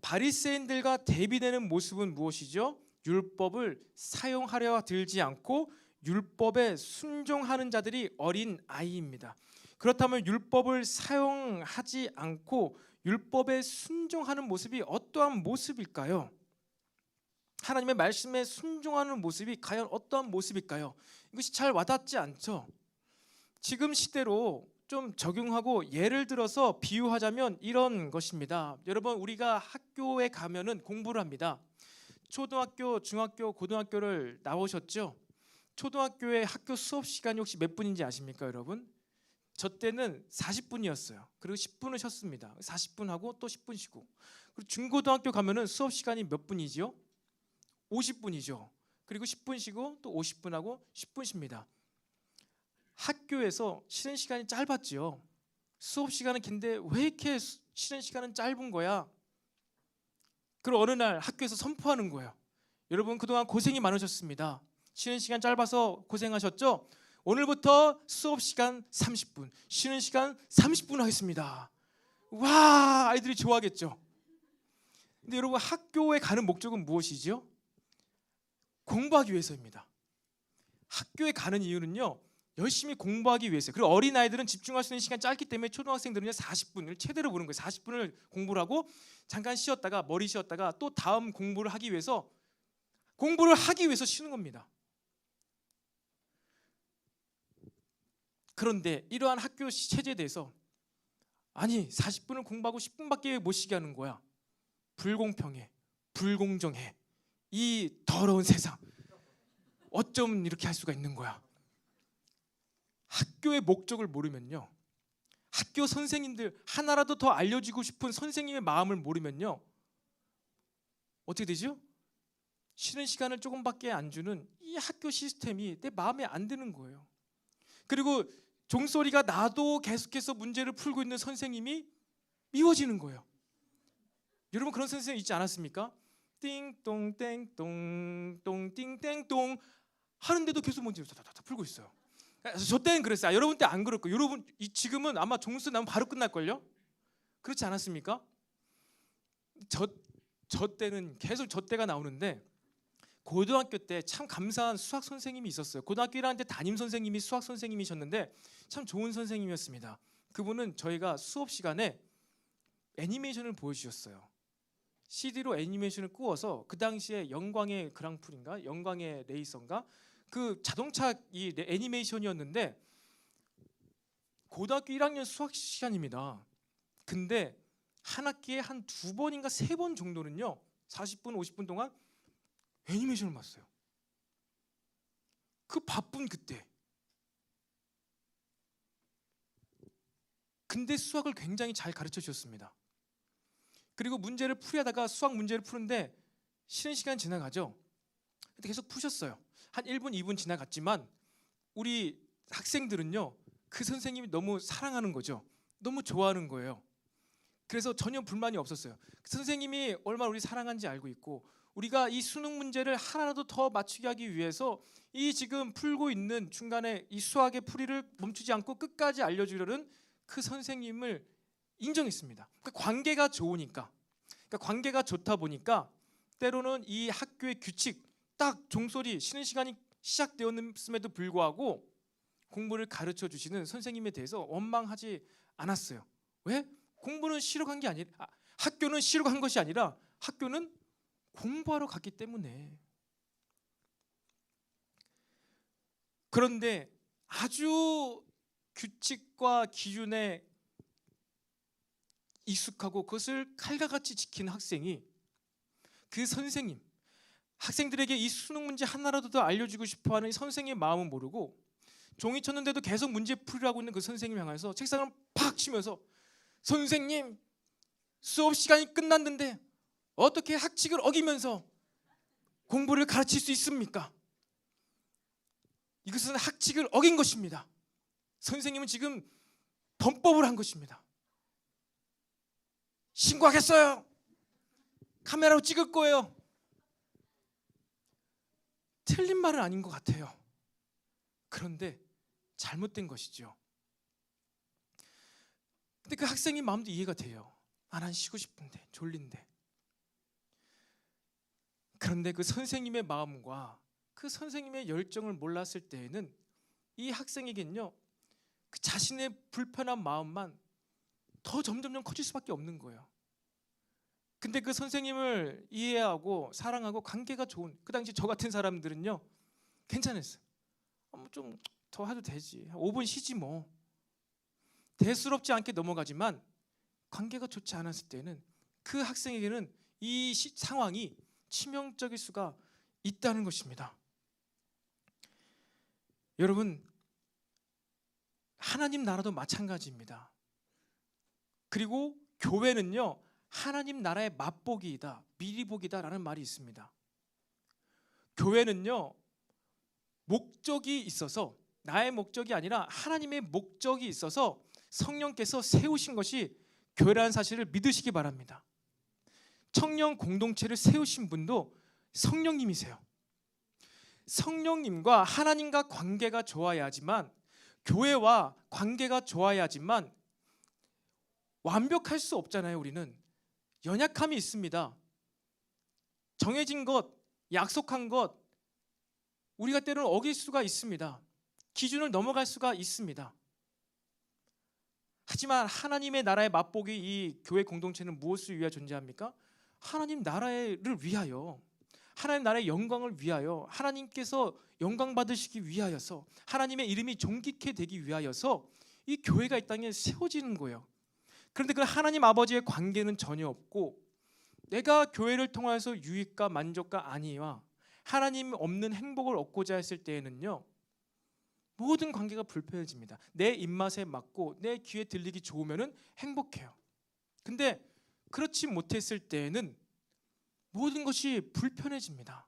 바리새인들과 대비되는 모습은 무엇이죠? 율법을 사용하려 들지 않고 율법에 순종하는 자들이 어린 아이입니다. 그렇다면 율법을 사용하지 않고 율법에 순종하는 모습이 어떠한 모습일까요? 하나님의 말씀에 순종하는 모습이 과연 어떠한 모습일까요? 이것이 잘 와닿지 않죠. 지금 시대로 좀 적용하고 예를 들어서 비유하자면 이런 것입니다. 여러분, 우리가 학교에 가면은 공부를 합니다. 초등학교, 중학교, 고등학교를 나오셨죠? 초등학교의 학교 수업 시간이 혹시 몇 분인지 아십니까, 여러분? 저 때는 40분이었어요. 그리고 10분을 쉬었습니다. 40분 하고 또 10분 쉬고. 그리고 중고등학교 가면은 수업 시간이 몇 분이지요? 50분이죠. 그리고 10분 쉬고 또 50분 하고 10분 쉽니다. 학교에서 쉬는 시간이 짧았지요. 수업 시간은 긴데 왜 이렇게 쉬는 시간은 짧은 거야? 그리고 어느 날 학교에서 선포하는 거예요. 여러분, 그동안 고생이 많으셨습니다. 쉬는 시간 짧아서 고생하셨죠? 오늘부터 수업 시간 30분, 쉬는 시간 30분 하겠습니다. 와, 아이들이 좋아하겠죠. 근데 여러분, 학교에 가는 목적은 무엇이죠? 공부하기 위해서입니다. 학교에 가는 이유는요, 열심히 공부하기 위해서. 그리고 어린 아이들은 집중할 수 있는 시간 짧기 때문에 초등학생들은요 40분을 최대로 보는 거예요. 40분을 공부를 하고 잠깐 쉬었다가 머리 쉬었다가 또 다음 공부를 하기 위해서 쉬는 겁니다. 그런데 이러한 학교 체제에 대해서 아니 40분을 공부하고 10분밖에 못 쉬게 하는 거야. 불공평해, 불공정해. 이 더러운 세상 어쩜 이렇게 할 수가 있는 거야. 학교의 목적을 모르면요, 학교 선생님들 하나라도 더 알려주고 싶은 선생님의 마음을 모르면요, 어떻게 되죠? 쉬는 시간을 조금밖에 안 주는 이 학교 시스템이 내 마음에 안 드는 거예요. 그리고 종소리가 나도 계속해서 문제를 풀고 있는 선생님이 미워지는 거예요. 여러분, 그런 선생님 있지 않았습니까? 띵동 땡동 똥띵땡동 하는데도 계속 문제를 다 풀고 있어요. 저 때는 그랬어요. 여러분 때 안 그랬고, 여러분 지금은 아마 종수 나면 바로 끝날걸요? 그렇지 않았습니까? 저 때는 계속 저 때가 나오는데, 고등학교 때 참 감사한 수학 선생님이 있었어요. 고등학교 1학년 때 담임 선생님이 수학 선생님이셨는데 참 좋은 선생님이었습니다. 그분은 저희가 수업 시간에 애니메이션을 보여주셨어요. CD로 애니메이션을 구워서 그 당시에 영광의 그랑프리인가 영광의 레이서인가 그 자동차 이 애니메이션이었는데, 고등학교 1학년 수학 시간입니다. 근데 한 학기에 한 2번인가 3번 정도는요 40분 50분 동안 애니메이션을 봤어요. 그 바쁜 그때. 근데 수학을 굉장히 잘 가르쳐 주셨습니다. 그리고 문제를 풀이하다가 수학 문제를 푸는데 쉬는 시간 지나가죠. 근데 계속 푸셨어요. 한 1분 2분 지나갔지만 우리 학생들은요 그 선생님이 너무 사랑하는 거죠. 너무 좋아하는 거예요. 그래서 전혀 불만이 없었어요. 그 선생님이 얼마나 우리 사랑한지 알고 있고, 우리가 이 수능 문제를 하나라도 더 맞추게 하기 위해서 이 지금 풀고 있는 중간에 이 수학의 풀이를 멈추지 않고 끝까지 알려주려는 그 선생님을 인정했습니다. 그러니까 관계가 좋으니까, 그러니까 관계가 좋다 보니까 때로는 이 학교의 규칙, 딱 종소리 쉬는 시간이 시작되었음에도 불구하고 공부를 가르쳐 주시는 선생님에 대해서 원망하지 않았어요. 왜? 공부는 쉬러 간 게 아니라, 학교는 쉬러 간 것이 아니라 학교는 공부하러 갔기 때문에. 그런데 아주 규칙과 기준에 익숙하고 그것을 칼같이 지키는 학생이, 그 선생님, 학생들에게 이 수능 문제 하나라도 더 알려주고 싶어하는 선생님의 마음은 모르고 종이 쳤는데도 계속 문제 풀이라고 있는 그 선생님 향해서 책상을 팍 치면서, 선생님 수업 시간이 끝났는데 어떻게 학칙을 어기면서 공부를 가르칠 수 있습니까? 이것은 학칙을 어긴 것입니다. 선생님은 지금 범법을 한 것입니다. 신고하겠어요. 카메라로 찍을 거예요. 틀린 말은 아닌 것 같아요. 그런데 잘못된 것이죠. 근데 그 학생의 마음도 이해가 돼요. 난 쉬고 싶은데, 졸린데. 그런데 그 선생님의 마음과 그 선생님의 열정을 몰랐을 때에는 이 학생에게는요, 그 자신의 불편한 마음만 더 점점점 커질 수밖에 없는 거예요. 근데 그 선생님을 이해하고 사랑하고 관계가 좋은 그 당시 저 같은 사람들은요, 괜찮았어요. 좀 더 해도 되지, 5분 쉬지 뭐. 대수롭지 않게 넘어가지만 관계가 좋지 않았을 때는 그 학생에게는 이 상황이 치명적일 수가 있다는 것입니다. 여러분, 하나님 나라도 마찬가지입니다. 그리고 교회는요, 하나님 나라의 맛보기이다, 미리보기다라는 말이 있습니다. 교회는요, 목적이 있어서, 나의 목적이 아니라 하나님의 목적이 있어서 성령께서 세우신 것이 교회라는 사실을 믿으시기 바랍니다. 청년 공동체를 세우신 분도 성령님이세요. 성령님과 하나님과 관계가 좋아야지만, 교회와 관계가 좋아야지만, 완벽할 수 없잖아요. 우리는 연약함이 있습니다. 정해진 것, 약속한 것, 우리가 때로는 어길 수가 있습니다. 기준을 넘어갈 수가 있습니다. 하지만 하나님의 나라의 맛보기, 이 교회 공동체는 무엇을 위하여 존재합니까? 하나님 나라를 위하여, 하나님 나라의 영광을 위하여, 하나님께서 영광 받으시기 위하여서, 하나님의 이름이 존귀케 되기 위하여서 이 교회가 이 땅에 세워지는 거예요. 그런데 그 하나님 아버지의 관계는 전혀 없고, 내가 교회를 통해서 유익과 만족과 안위와 하나님 없는 행복을 얻고자 했을 때에는요, 모든 관계가 불편해집니다. 내 입맛에 맞고 내 귀에 들리기 좋으면은 행복해요. 근데 그렇지 못했을 때에는 모든 것이 불편해집니다.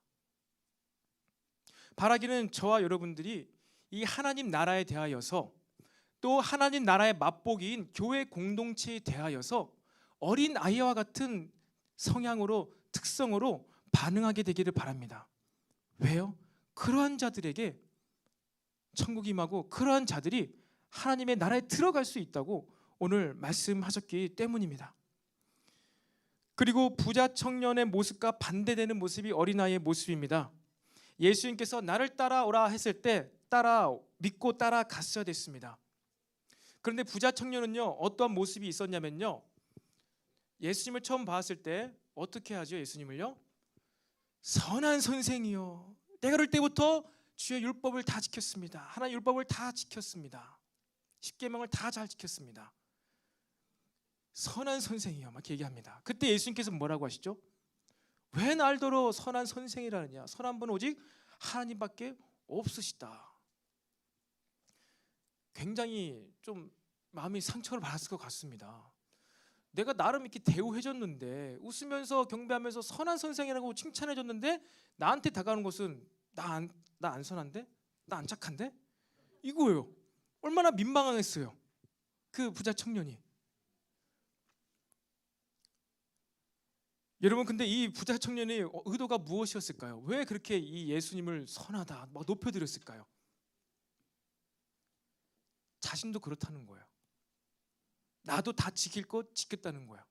바라기는 저와 여러분들이 이 하나님 나라에 대하여서, 또 하나님 나라의 맛보기인 교회 공동체에 대하여서 어린 아이와 같은 성향으로, 특성으로 반응하게 되기를 바랍니다. 왜요? 그러한 자들에게 천국이 임하고 그러한 자들이 하나님의 나라에 들어갈 수 있다고 오늘 말씀하셨기 때문입니다. 그리고 부자 청년의 모습과 반대되는 모습이 어린아이의 모습입니다. 예수님께서 나를 따라오라 했을 때 믿고 따라갔어야 됐습니다. 그런데 부자 청년은요, 어떠한 모습이 있었냐면요, 예수님을 처음 봤을 때 어떻게 하죠? 예수님을요, 선한 선생이요, 내가 어릴 때부터 주의 율법을 다 지켰습니다. 하나님 율법을 다 지켰습니다. 십계명을 다 잘 지켰습니다. 선한 선생이요, 막 얘기합니다. 그때 예수님께서 뭐라고 하시죠? 왜 날더러 선한 선생이라느냐? 선한 분은 오직 하나님밖에 없으시다. 굉장히 좀 마음이 상처를 받았을 것 같습니다. 내가 나름 이렇게 대우해줬는데, 웃으면서 경배하면서 선한 선생이라고 칭찬해줬는데, 나한테 다가오는 것은 나 안 선한데? 나 안 착한데? 이거예요. 얼마나 민망했어요, 그 부자 청년이. 여러분, 근데 이 부자 청년의 의도가 무엇이었을까요? 왜 그렇게 이 예수님을 선하다 막 높여드렸을까요? 자신도 그렇다는 거예요. 나도 다 지킬 것 지켰다는 거예요.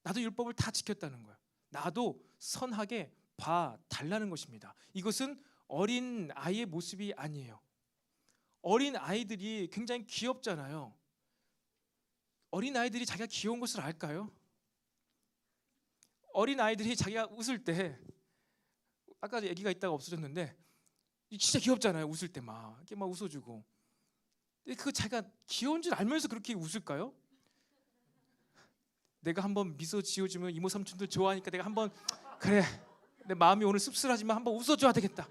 나도 율법을 다 지켰다는 거예요. 나도 선하게 봐달라는 것입니다. 이것은 어린 아이의 모습이 아니에요. 어린 아이들이 굉장히 귀엽잖아요. 어린 아이들이 자기가 귀여운 것을 알까요? 어린 아이들이 자기가 웃을 때, 아까 아기가 있다가 없어졌는데 진짜 귀엽잖아요. 웃을 때 막 이렇게 막 웃어주고. 그 자기가 귀여운 줄 알면서 그렇게 웃을까요? 내가 한번 미소 지어주면 이모 삼촌들 좋아하니까 내가 한번, 그래, 내 마음이 오늘 씁쓸하지만 한번 웃어줘야 되겠다.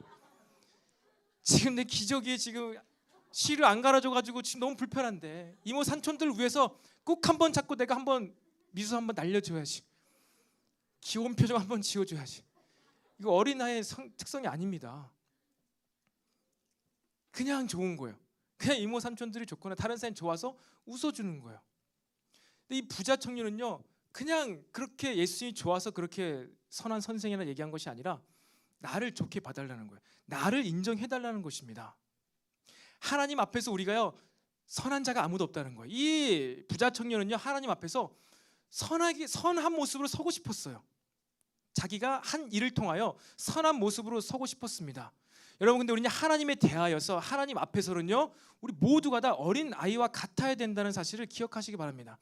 지금 내 기저귀에 지금 실을 안 갈아줘가지고 지금 너무 불편한데 이모 삼촌들 위해서 꼭 한번 잡고 내가 한번 미소 한번 날려줘야지. 귀여운 표정 한번 지어줘야지. 이거 어린아이의 특성이 아닙니다. 그냥 좋은 거예요. 그냥 이모 삼촌들이 좋거나 다른 사람이 좋아서 웃어주는 거예요. 근데 이 부자 청년은요, 그냥 그렇게 예수님이 좋아서 그렇게 선한 선생이라 얘기한 것이 아니라 나를 좋게 봐달라는 거예요. 나를 인정해달라는 것입니다. 하나님 앞에서 우리가요, 선한 자가 아무도 없다는 거예요. 이 부자 청년은요, 하나님 앞에서 선한 모습으로 서고 싶었어요. 자기가 한 일을 통하여 선한 모습으로 서고 싶었습니다. 여러분, 근데 우리는 하나님에 대하여서 하나님 앞에서는요, 우리 모두가 다 어린 아이와 같아야 된다는 사실을 기억하시기 바랍니다.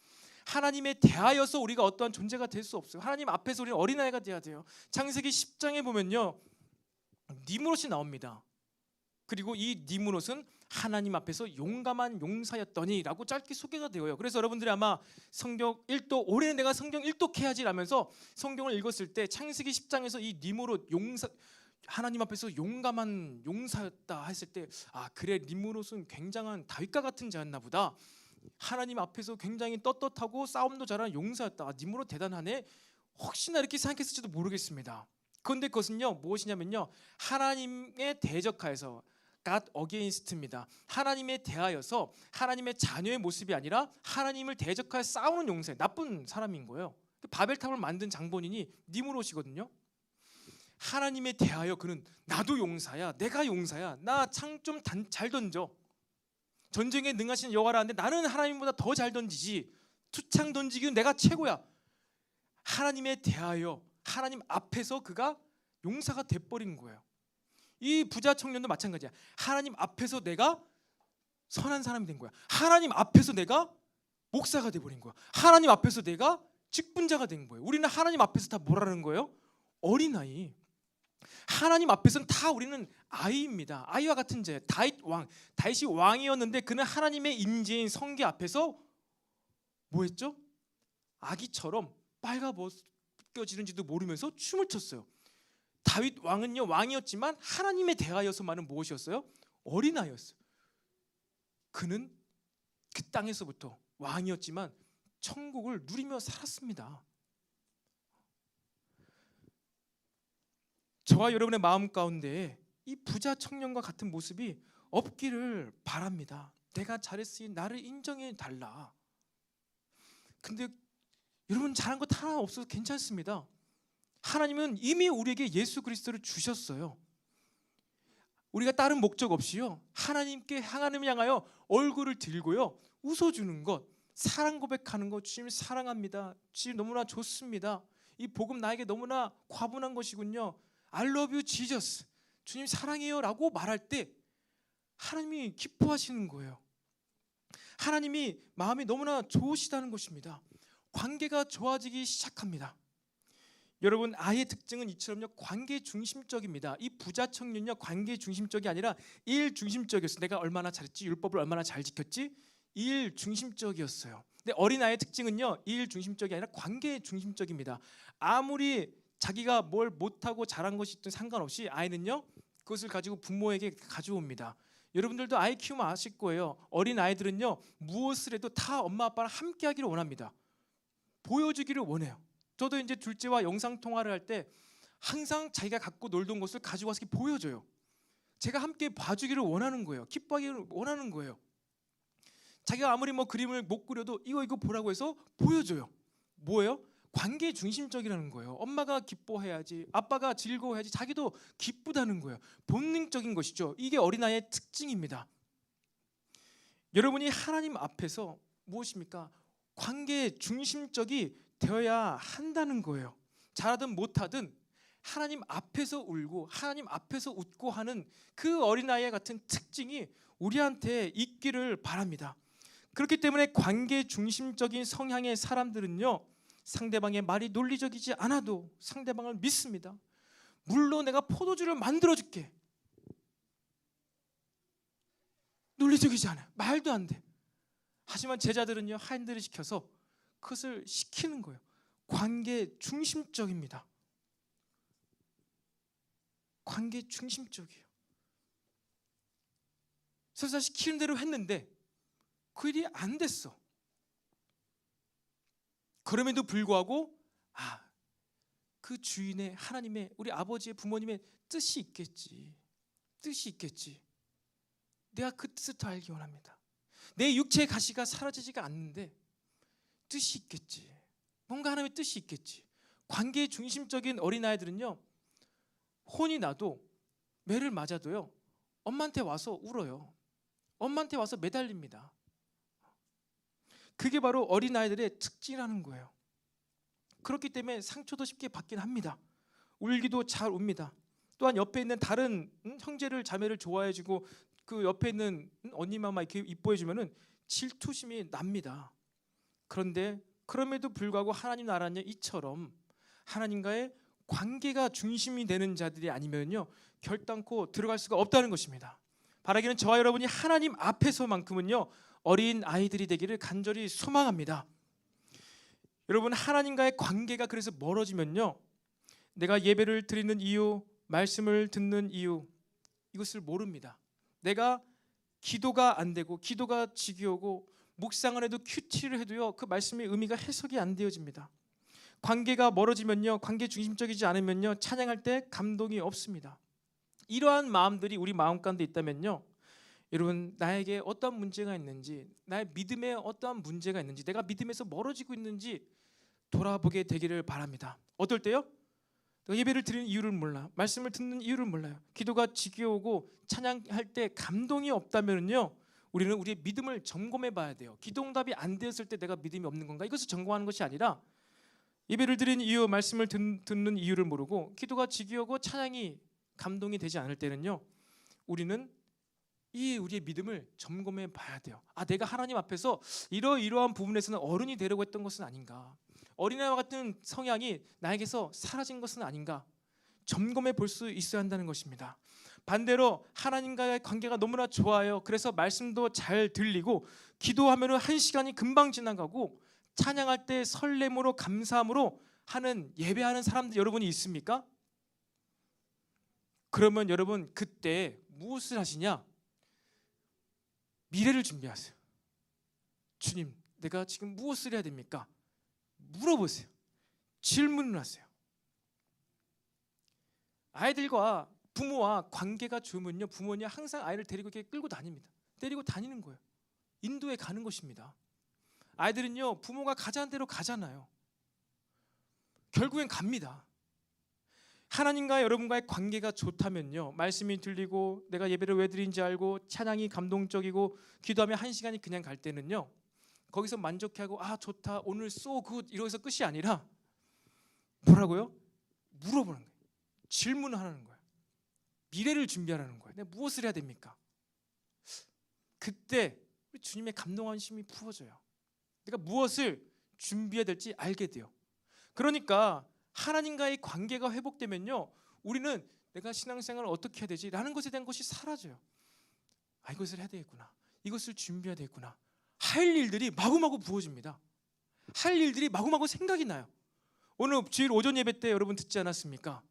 하나님에 대하여서 우리가 어떠한 존재가 될 수 없어요. 하나님 앞에서 우리는 어린아이가 돼야 돼요. 창세기 10장에 보면요, 니므롯이 나옵니다. 그리고 이 니므롯은 하나님 앞에서 용감한 용사였더니라고 짧게 소개가 되어요. 그래서 여러분들이 아마 성경 1도, 올해는 내가 성경 1독해야지 라면서 성경을 읽었을 때 창세기 10장에서 이 니므롯 용사, 하나님 앞에서 용감한 용사였다 했을 때, 아 그래, 니므롯은 굉장한 다윗과 같은 자였나 보다. 하나님 앞에서 굉장히 떳떳하고 싸움도 잘하는 용사였다. 아, 니므롯 대단하네. 혹시나 이렇게 생각했을지도 모르겠습니다. 그런데 그것은요, 무엇이냐면요, 하나님에 대적하여서 God against입니다. 하나님에 대하여서 하나님의 자녀의 모습이 아니라 하나님을 대적하여 싸우는 용사, 나쁜 사람인 거예요. 바벨탑을 만든 장본인이 니므롯이거든요. 하나님에 대하여 그는 나도 용사야, 내가 용사야, 나 창 좀 잘 던져, 전쟁에 능하신 여호와라 하는데 나는 하나님보다 더 잘 던지지, 투창 던지기는 내가 최고야. 하나님에 대하여 하나님 앞에서 그가 용사가 돼버린 거예요. 이 부자 청년도 마찬가지야. 하나님 앞에서 내가 선한 사람이 된 거야. 하나님 앞에서 내가 목사가 돼버린 거야. 하나님 앞에서 내가 직분자가 된 거예요. 우리는 하나님 앞에서 다 뭐라는 거예요? 어린아이. 하나님 앞에서는 다 우리는 아이입니다. 아이와 같은 자. 다윗이 왕이었는데 그는 하나님의 임재인 성계 앞에서 뭐했죠? 아기처럼 빨가벗겨지는지도 모르면서 춤을 췄어요. 다윗 왕은요, 왕이었지만 하나님에 대하여서만은 무엇이었어요? 어린아이였어요. 그는 그 땅에서부터 왕이었지만 천국을 누리며 살았습니다. 저와 여러분의 마음 가운데 이 부자 청년과 같은 모습이 없기를 바랍니다. 내가 잘했으니 나를 인정해 달라. 근데 여러분, 잘한 것 하나 없어도 괜찮습니다. 하나님은 이미 우리에게 예수 그리스도를 주셨어요. 우리가 다른 목적 없이요, 하나님께 하나님을 향하여 얼굴을 들고요 웃어주는 것, 사랑 고백하는 것, 주님 사랑합니다, 주님 너무나 좋습니다, 이 복음 나에게 너무나 과분한 것이군요, I love you Jesus, 주님 사랑해요 라고 말할 때 하나님이 기뻐하시는 거예요. 하나님이 마음이 너무나 좋으시다는 것입니다. 관계가 좋아지기 시작합니다. 여러분, 아이의 특징은 이처럼요, 관계 중심적입니다. 이 부자 청년요, 관계 중심적이 아니라 일 중심적이었어요. 내가 얼마나 잘했지, 율법을 얼마나 잘 지켰지, 일 중심적이었어요. 근데 어린아이의 특징은요, 일 중심적이 아니라 관계 중심적입니다. 아무리 자기가 뭘 못하고 잘한 것이 있든 상관없이 아이는요, 그것을 가지고 부모에게 가져옵니다. 여러분들도 아이 키우면 아실 거예요. 어린 아이들은요, 무엇을 해도 다 엄마 아빠랑 함께 하기를 원합니다. 보여주기를 원해요. 저도 이제 둘째와 영상 통화를 할 때 항상 자기가 갖고 놀던 것을 가지고 와서 보여줘요. 제가 함께 봐주기를 원하는 거예요. 기뻐하기를 원하는 거예요. 자기가 아무리 뭐 그림을 못 그려도 이거 보라고 해서 보여줘요. 뭐예요? 관계 중심적이라는 거예요. 엄마가 기뻐해야지, 아빠가 즐거워해야지, 자기도 기쁘다는 거예요. 본능적인 것이죠. 이게 어린아이의 특징입니다. 여러분이 하나님 앞에서 무엇입니까? 관계 중심적이 되어야 한다는 거예요. 잘하든 못하든 하나님 앞에서 울고 하나님 앞에서 웃고 하는 그 어린아이의 같은 특징이 우리한테 있기를 바랍니다. 그렇기 때문에 관계 중심적인 성향의 사람들은요, 상대방의 말이 논리적이지 않아도 상대방을 믿습니다. 물론 내가 포도주를 만들어줄게. 논리적이지 않아요. 말도 안 돼. 하지만 제자들은요, 하인들을 시켜서 그것을 시키는 거예요. 관계 중심적입니다. 관계 중심적이에요. 설사 시키는 대로 했는데 그 일이 안 됐어. 그럼에도 불구하고 그 주인의, 하나님의, 우리 아버지의, 부모님의 뜻이 있겠지. 뜻이 있겠지. 내가 그 뜻을 더 알기 원합니다. 내 육체의 가시가 사라지지가 않는데 뜻이 있겠지. 뭔가 하나님의 뜻이 있겠지. 관계 중심적인 어린아이들은요, 혼이 나도 매를 맞아도요, 엄마한테 와서 울어요. 엄마한테 와서 매달립니다. 그게 바로 어린아이들의 특징이라는 거예요. 그렇기 때문에 상처도 쉽게 받긴 합니다. 울기도 잘 웁니다. 또한 옆에 있는 다른 형제를 자매를 좋아해주고 그 옆에 있는 언니마마 이렇게 이뻐해주면은 질투심이 납니다. 그런데 그럼에도 불구하고 하나님 나라는요, 이처럼 하나님과의 관계가 중심이 되는 자들이 아니면요 결단코 들어갈 수가 없다는 것입니다. 바라기는 저와 여러분이 하나님 앞에서만큼은요 어린 아이들이 되기를 간절히 소망합니다. 여러분, 하나님과의 관계가 그래서 멀어지면요 내가 예배를 드리는 이유, 말씀을 듣는 이유, 이것을 모릅니다. 내가 기도가 안 되고 기도가 지겨우고 묵상을 해도 큐티를 해도요 그 말씀의 의미가 해석이 안 되어집니다. 관계가 멀어지면요, 관계 중심적이지 않으면요 찬양할 때 감동이 없습니다. 이러한 마음들이 우리 마음 가운데 있다면요, 여러분, 나에게 어떠한 문제가 있는지, 나의 믿음에 어떠한 문제가 있는지, 내가 믿음에서 멀어지고 있는지 돌아보게 되기를 바랍니다. 어떨 때요? 내가 예배를 드리는 이유를 몰라, 말씀을 듣는 이유를 몰라요, 기도가 지겨우고 찬양할 때 감동이 없다면요, 우리는 우리의 믿음을 점검해 봐야 돼요. 기도응답이 안 되었을 때 내가 믿음이 없는 건가? 이것을 점검하는 것이 아니라 예배를 드리는 이유, 말씀을 듣는 이유를 모르고 기도가 지겨우고 찬양이 감동이 되지 않을 때는요, 우리는 우리의 믿음을 점검해 봐야 돼요. 내가 하나님 앞에서 이러이러한 부분에서는 어른이 되려고 했던 것은 아닌가, 어린아이와 같은 성향이 나에게서 사라진 것은 아닌가, 점검해 볼 수 있어야 한다는 것입니다. 반대로 하나님과의 관계가 너무나 좋아요. 그래서 말씀도 잘 들리고 기도하면 한 시간이 금방 지나가고 찬양할 때 설렘으로 감사함으로 하는 예배하는 사람들 여러분이 있습니까? 그러면 여러분 그때 무엇을 하시냐? 미래를 준비하세요. 주님, 내가 지금 무엇을 해야 됩니까? 물어보세요. 질문을 하세요. 아이들과 부모와 관계가 좋으면요, 부모는 항상 아이를 데리고 이렇게 끌고 다닙니다. 데리고 다니는 거예요. 인도에 가는 것입니다. 아이들은요 부모가 가자는 대로 가잖아요. 결국엔 갑니다. 하나님과 여러분과의 관계가 좋다면요, 말씀이 들리고 내가 예배를 왜 드린지 알고 찬양이 감동적이고 기도하면 한 시간이 그냥 갈 때는요, 거기서 만족해하고 좋다, 오늘 so good 이러면서 끝이 아니라 뭐라고요? 물어보는 거예요. 질문하는 거예요. 미래를 준비하라는 거예요. 내가 무엇을 해야 됩니까? 그때 우리 주님의 감동한 심이 부어져요. 내가 무엇을 준비해야 될지 알게 돼요. 그러니까 하나님과의 관계가 회복되면요, 우리는 내가 신앙생활을 어떻게 해야 되지? 라는 것에 대한 것이 사라져요. 이것을 해야 되겠구나, 이것을 준비해야 되겠구나, 할 일들이 마구마구 부어집니다. 할 일들이 마구마구 생각이 나요. 오늘 주일 오전 예배 때 여러분 듣지 않았습니까?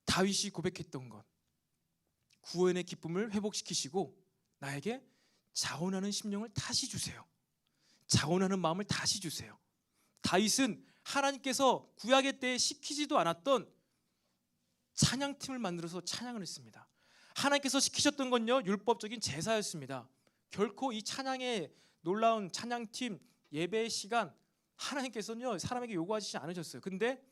다윗이 고백했던 것, 구원의 기쁨을 회복시키시고 나에게 자원하는 심령을 다시 주세요. 자원하는 마음을 다시 주세요. 다윗은 하나님께서 구약의 때에 시키지도 않았던 찬양팀을 만들어서 찬양을 했습니다. 하나님께서 시키셨던 건요, 율법적인 제사였습니다. 결코 이 찬양의 놀라운 찬양팀 예배의 시간 하나님께서는요 사람에게 요구하시지 않으셨어요. 근데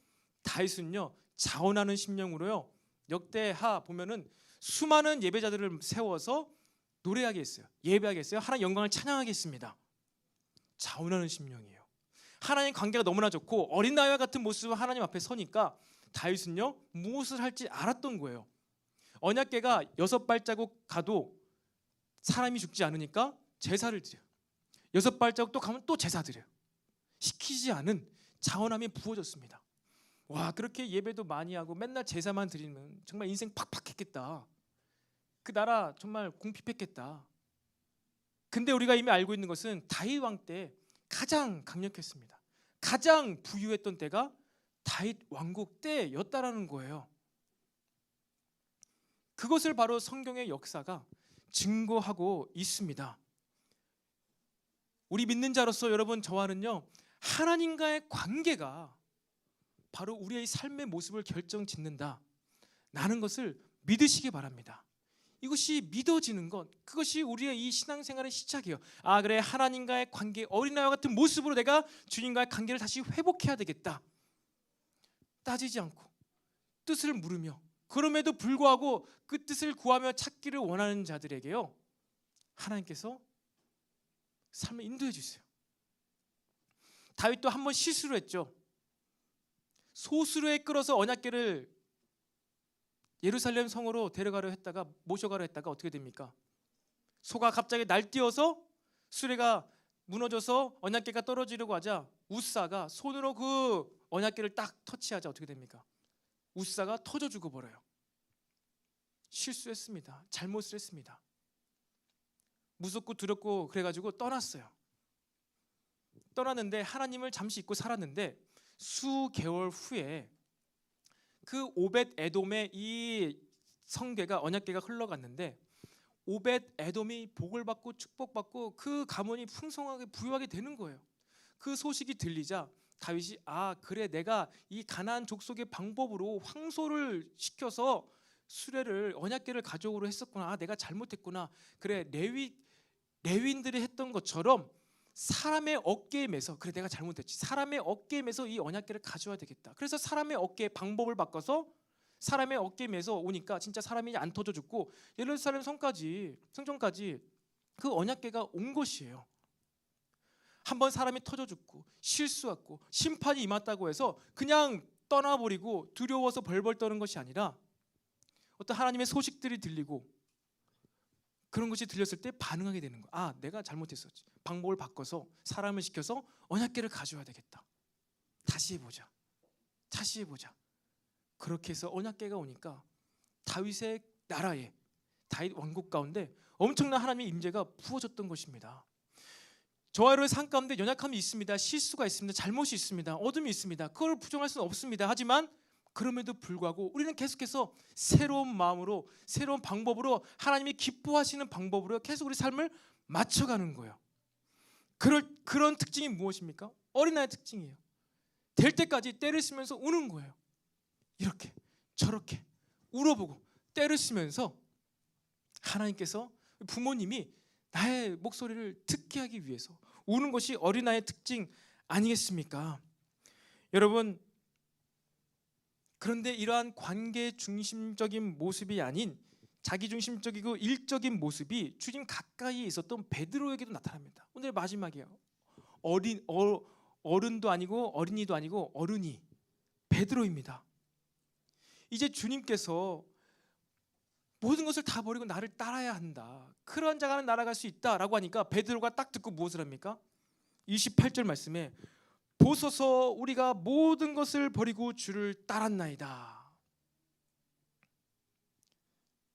다윗은요 자원하는 심령으로요, 역대하 보면은 수많은 예배자들을 세워서 노래하게 했어요. 예배하게 했어요. 하나님 영광을 찬양하게 했습니다. 자원하는 심령이에요. 하나님 관계가 너무나 좋고 어린아이와 같은 모습으로 하나님 앞에 서니까 다윗은요 무엇을 할지 알았던 거예요. 언약궤가 6발자국 가도 사람이 죽지 않으니까 제사를 드려요. 6발자국 또 가면 또 제사 드려요. 시키지 않은 자원함이 부어졌습니다. 와, 그렇게 예배도 많이 하고 맨날 제사만 드리면 정말 인생 팍팍했겠다. 그 나라 정말 궁핍했겠다. 근데 우리가 이미 알고 있는 것은 다윗 왕 때 가장 강력했습니다. 가장 부유했던 때가 다윗 왕국 때였다라는 거예요. 그것을 바로 성경의 역사가 증거하고 있습니다. 우리 믿는 자로서 여러분, 저와는요 하나님과의 관계가 바로 우리의 삶의 모습을 결정짓는다 라는 것을 믿으시기 바랍니다. 이것이 믿어지는 것, 그것이 우리의 이 신앙생활의 시작이에요. 그래, 하나님과의 관계, 어린아이와 같은 모습으로 내가 주님과의 관계를 다시 회복해야 되겠다. 따지지 않고 뜻을 물으며, 그럼에도 불구하고 그 뜻을 구하며 찾기를 원하는 자들에게요 하나님께서 삶을 인도해 주세요. 다윗도 한 번 실수를 했죠. 소수로에 끌어서 언약궤를 예루살렘 성으로 데려가려 했다가 모셔가려 했다가 어떻게 됩니까? 소가 갑자기 날뛰어서 수레가 무너져서 언약궤가 떨어지려고 하자 우사가 손으로 그 언약궤를 딱 터치하자 어떻게 됩니까? 우사가 터져 죽어버려요. 실수했습니다. 잘못을 했습니다. 무섭고 두렵고 그래가지고 떠났어요. 떠났는데 하나님을 잠시 잊고 살았는데 수개월 후에 그 오벳 에돔의 이 성궤가 언약궤가 흘러갔는데 오벳 에돔이 복을 받고 축복받고 그 가문이 풍성하게 부유하게 되는 거예요. 그 소식이 들리자 다윗이 그래 내가 이 가나안 족속의 방법으로 황소를 시켜서 수레를 언약궤를 가져오려 했었구나. 내가 잘못했구나. 그래 레위인들이 했던 것처럼 사람의 어깨에 매서 그래 내가 잘못했지. 사람의 어깨에 매서 이 언약궤를 가져와야 되겠다. 그래서 사람의 어깨에 방법을 바꿔서 사람의 어깨에 매서 오니까 진짜 사람이 안 터져 죽고 예루살렘 성전까지 그 언약궤가 온 것이에요. 한번 사람이 터져 죽고 실수했고 심판이 임했다고 해서 그냥 떠나버리고 두려워서 벌벌 떠는 것이 아니라 어떤 하나님의 소식들이 들리고 그런 것이 들렸을 때 반응하게 되는 거야. 내가 잘못했었지. 방법을 바꿔서 사람을 시켜서 언약궤를 가져와야 되겠다. 다시 해보자. 그렇게 해서 언약궤가 오니까 다윗의 나라에 다윗 왕국 가운데 엄청난 하나님의 임재가 부어졌던 것입니다. 저와 여러분의 삶 가운데 연약함이 있습니다. 실수가 있습니다. 잘못이 있습니다. 어둠이 있습니다. 그걸 부정할 수는 없습니다. 하지만 그럼에도 불구하고 우리는 계속해서 새로운 마음으로 새로운 방법으로 하나님이 기뻐하시는 방법으로 계속 우리 삶을 맞춰가는 거예요. 그런 특징이 무엇입니까? 어린아이의 특징이에요. 될 때까지 때를 쓰면서 우는 거예요. 이렇게 저렇게 울어보고 때를 쓰면서 하나님께서 부모님이 나의 목소리를 듣게 하기 위해서 우는 것이 어린아이의 특징 아니겠습니까? 여러분, 그런데 이러한 관계 중심적인 모습이 아닌 자기 중심적이고 일적인 모습이 주님 가까이에 있었던 베드로에게도 나타납니다. 오늘 마지막이에요. 어른도 아니고 어린이도 아니고 어른이 베드로입니다. 이제 주님께서 모든 것을 다 버리고 나를 따라야 한다. 그러한 자가 날아갈 수 있다라고 하니까 베드로가 딱 듣고 무엇을 합니까? 28절 말씀에 보소서 우리가 모든 것을 버리고 주를 따랐나이다.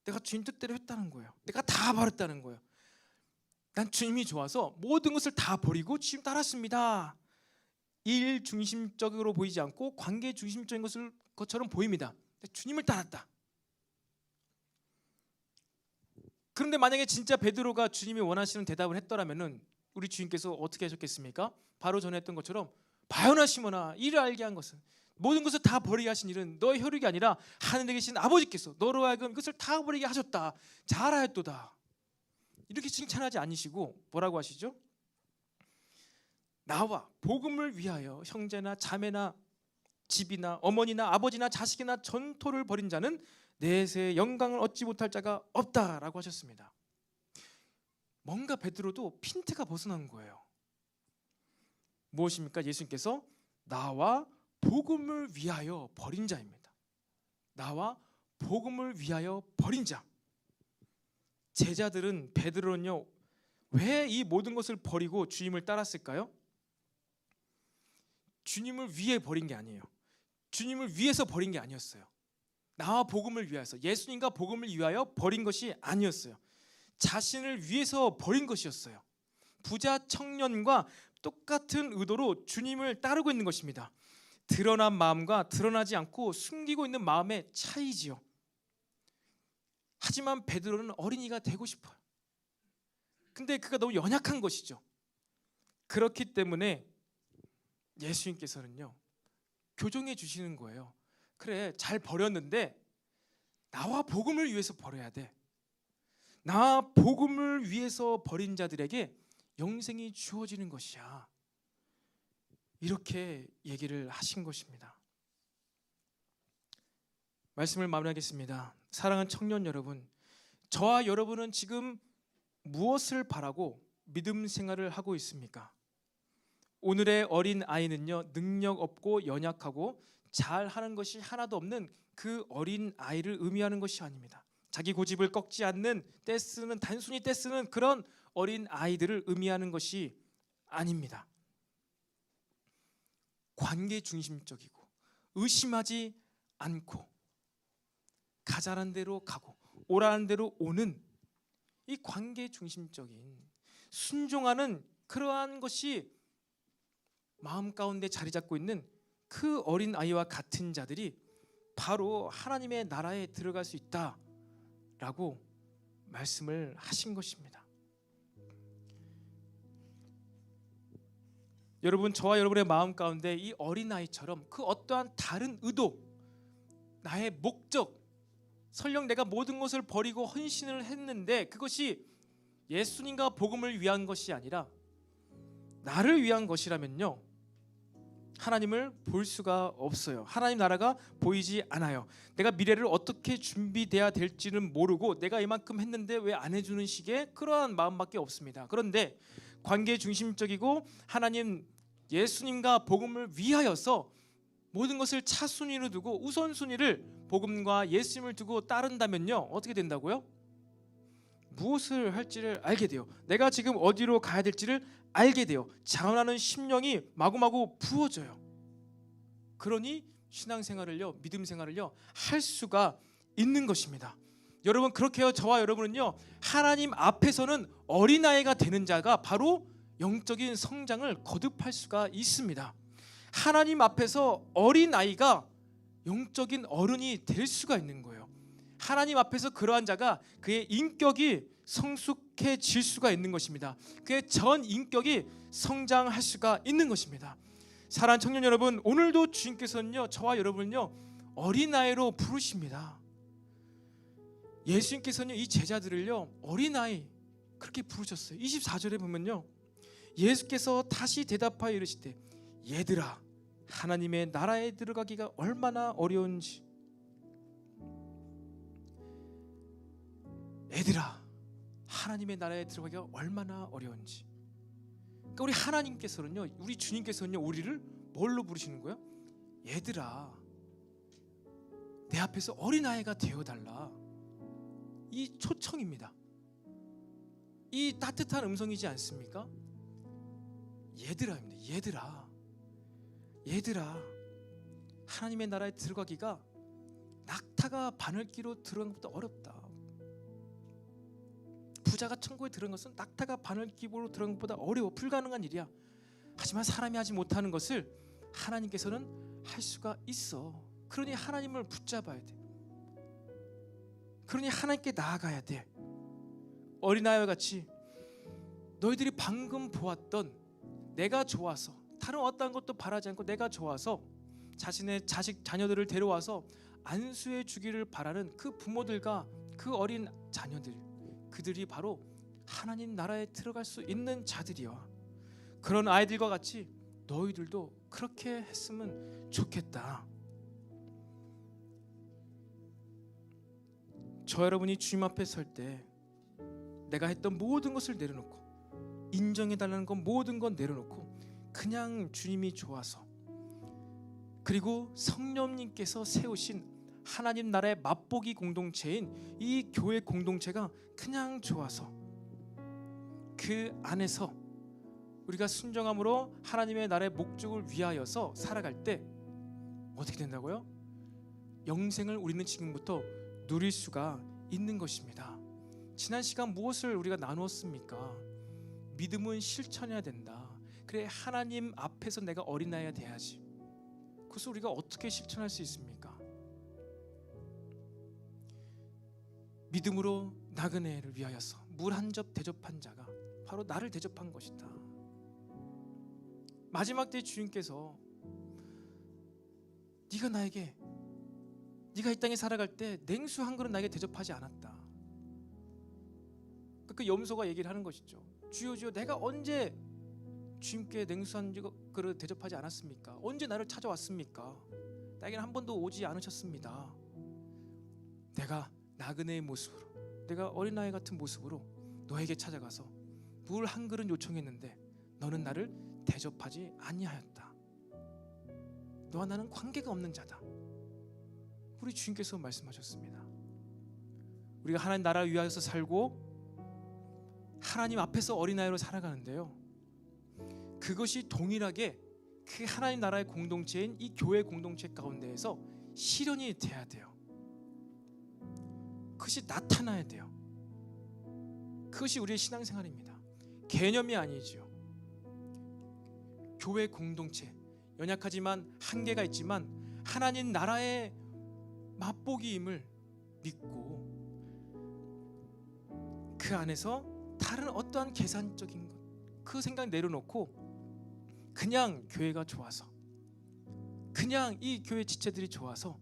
내가 주님 뜻대로 했다는 거예요. 내가 다 버렸다는 거예요. 난 주님이 좋아서 모든 것을 다 버리고 주님 따랐습니다. 일 중심적으로 보이지 않고 관계 중심적인 것처럼 보입니다. 주님을 따랐다. 그런데 만약에 진짜 베드로가 주님이 원하시는 대답을 했더라면은 우리 주님께서 어떻게 하셨겠습니까? 바로 전에 했던 것처럼 바요나 시몬아 이를 알게 한 것은 모든 것을 다 버리게 하신 일은 너의 혈육이 아니라 하늘에 계신 아버지께서 너로 하여금 그것을 다 버리게 하셨다. 잘하였도다. 이렇게 칭찬하지 않으시고 뭐라고 하시죠? 나와 복음을 위하여 형제나 자매나 집이나 어머니나 아버지나 자식이나 전토를 벌인 자는 내세의 영광을 얻지 못할 자가 없다라고 하셨습니다. 뭔가 베드로도 핀트가 벗어난 거예요. 무엇입니까? 예수님께서 나와 복음을 위하여 버린 자입니다. 나와 복음을 위하여 버린 자. 제자들은 베드로는요 왜 이 모든 것을 버리고 주님을 따랐을까요? 주님을 위해 버린 게 아니에요. 주님을 위해서 버린 게 아니었어요. 나와 복음을 위해서 예수님과 복음을 위하여 버린 것이 아니었어요. 자신을 위해서 버린 것이었어요. 부자 청년과 똑같은 의도로 주님을 따르고 있는 것입니다. 드러난 마음과 드러나지 않고 숨기고 있는 마음의 차이지요. 하지만 베드로는 어린이가 되고 싶어요. 근데 그가 너무 연약한 것이죠. 그렇기 때문에 예수님께서는요 교정해 주시는 거예요. 그래 잘 버렸는데 나와 복음을 위해서 버려야 돼. 나와 복음을 위해서 버린 자들에게 영생이 주어지는 것이야. 이렇게 얘기를 하신 것입니다. 말씀을 마무리하겠습니다. 사랑하는 청년 여러분, 저와 여러분은 지금 무엇을 바라고 믿음 생활을 하고 있습니까? 오늘의 어린 아이는요 능력 없고 연약하고 잘하는 것이 하나도 없는 그 어린 아이를 의미하는 것이 아닙니다. 자기 고집을 꺾지 않는 단순히 떼쓰는 그런 어린 아이들을 의미하는 것이 아닙니다. 관계 중심적이고 의심하지 않고 가자는 대로 가고 오라는 대로 오는 이 관계 중심적인 순종하는 그러한 것이 마음 가운데 자리 잡고 있는 그 어린 아이와 같은 자들이 바로 하나님의 나라에 들어갈 수 있다라고 말씀을 하신 것입니다. 여러분, 저와 여러분의 마음 가운데 이 어린아이처럼 그 어떠한 다른 의도, 나의 목적, 설령 내가 모든 것을 버리고 헌신을 했는데 그것이 예수님과 복음을 위한 것이 아니라 나를 위한 것이라면요, 하나님을 볼 수가 없어요. 하나님 나라가 보이지 않아요. 내가 미래를 어떻게 준비돼야 될지는 모르고 내가 이만큼 했는데 왜 안 해주는 식의 그러한 마음밖에 없습니다. 그런데 관계 중심적이고 하나님 예수님과 복음을 위하여서 모든 것을 차순위로 두고 우선순위를 복음과 예수님을 두고 따른다면요, 어떻게 된다고요? 무엇을 할지를 알게 돼요. 내가 지금 어디로 가야 될지를 알게 돼요. 자원하는 심령이 마구마구 부어져요. 그러니 신앙생활을요, 믿음생활을요 할 수가 있는 것입니다. 여러분, 그렇게요 저와 여러분은요 하나님 앞에서는 어린아이가 되는 자가 바로 영적인 성장을 거듭할 수가 있습니다. 하나님 앞에서 어린아이가 영적인 어른이 될 수가 있는 거예요. 하나님 앞에서 그러한 자가 그의 인격이 성숙해질 수가 있는 것입니다. 그의 전 인격이 성장할 수가 있는 것입니다. 사랑하는 청년 여러분, 오늘도 주님께서는요 저와 여러분을요 어린아이로 부르십니다. 예수님께서는 이 제자들을요 어린아이 그렇게 부르셨어요. 24절에 보면요, 예수께서 다시 대답하여 이르시되 얘들아, 하나님의 나라에 들어가기가 얼마나 어려운지. 얘들아, 하나님의 나라에 들어가기가 얼마나 어려운지. 그러니까 우리 하나님께서는요, 우리 주님께서는요 우리를 뭘로 부르시는 거예요? 얘들아, 내 앞에서 어린아이가 되어달라. 이 초청입니다. 이 따뜻한 음성이지 않습니까? 얘들아입니다. 얘들아, 하나님의 나라에 들어가기가 낙타가 바늘기로 들어간 것보다 어렵다. 부자가 천국에 들어간 것은 낙타가 바늘기로 들어간 것보다 어려워, 불가능한 일이야. 하지만 사람이 하지 못하는 것을 하나님께서는 할 수가 있어. 그러니 하나님을 붙잡아야 돼. 그러니 하나님께 나아가야 돼. 어린아이와 같이 너희들이 방금 보았던 내가 좋아서, 다른 어떤 것도 바라지 않고 내가 좋아서 자신의 자녀들을 데려와서 안수해 주기를 바라는 그 부모들과 그 어린 자녀들, 그들이 바로 하나님 나라에 들어갈 수 있는 자들이야. 그런 아이들과 같이 너희들도 그렇게 했으면 좋겠다. 저 여러분이 주님 앞에 설 때 내가 했던 모든 것을 내려놓고, 인정해달라는 건 모든 건 내려놓고 그냥 주님이 좋아서, 그리고 성령님께서 세우신 하나님 나라의 맛보기 공동체인 이 교회 공동체가 그냥 좋아서 그 안에서 우리가 순종함으로 하나님의 나라의 목적을 위하여서 살아갈 때 어떻게 된다고요? 영생을 우리는 지금부터 누릴 수가 있는 것입니다. 지난 시간 무엇을 우리가 나누었습니까? 믿음은 실천해야 된다. 그래, 하나님 앞에서 내가 어린아이가 돼야지. 그것을 우리가 어떻게 실천할 수 있습니까? 믿음으로 나그네를 위하여서 물 한 접 대접한 자가 바로 나를 대접한 것이다. 마지막 때 주님께서 네가 이 땅에 살아갈 때 냉수 한 그릇 나에게 대접하지 않았다. 그 염소가 얘기를 하는 것이죠. 주여 주여, 내가 언제 주님께 냉수 한 그릇 대접하지 않았습니까? 언제 나를 찾아왔습니까? 나에게는 한 번도 오지 않으셨습니다. 내가 나그네의 모습으로, 내가 어린아이 같은 모습으로 너에게 찾아가서 물 한 그릇 요청했는데 너는 나를 대접하지 아니하였다. 너와 나는 관계가 없는 자다. 우리 주님께서 말씀하셨습니다. 우리가 하나님 나라를 위하여서 살고 하나님 앞에서 어린아이로 살아가는데요, 그것이 동일하게 그 하나님 나라의 공동체인 이 교회 공동체 가운데에서 실현이 돼야 돼요. 그것이 나타나야 돼요. 그것이 우리의 신앙생활입니다. 개념이 아니지요. 교회 공동체, 연약하지만 한계가 있지만 하나님 나라의 맛보기임을 믿고 그 안에서 다른 어떠한 계산적인 것, 그 생각 내려놓고 그냥 교회가 좋아서, 그냥 이 교회 지체들이 좋아서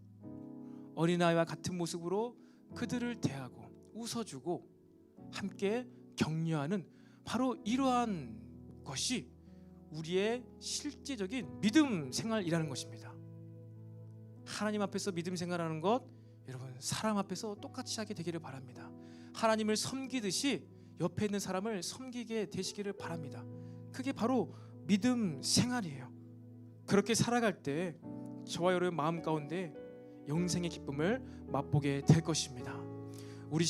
어린아이와 같은 모습으로 그들을 대하고 웃어주고 함께 격려하는 바로 이러한 것이 우리의 실제적인 믿음 생활이라는 것입니다. 하나님 앞에서 믿음 생활하는 것, 여러분 사람 앞에서 똑같이 하게 되기를 바랍니다. 하나님을 섬기듯이 옆에 있는 사람을 섬기게 되시기를 바랍니다. 그게 바로 믿음 생활이에요. 그렇게 살아갈 때 저와 여러분 마음 가운데 영생의 기쁨을 맛보게 될 것입니다. 우리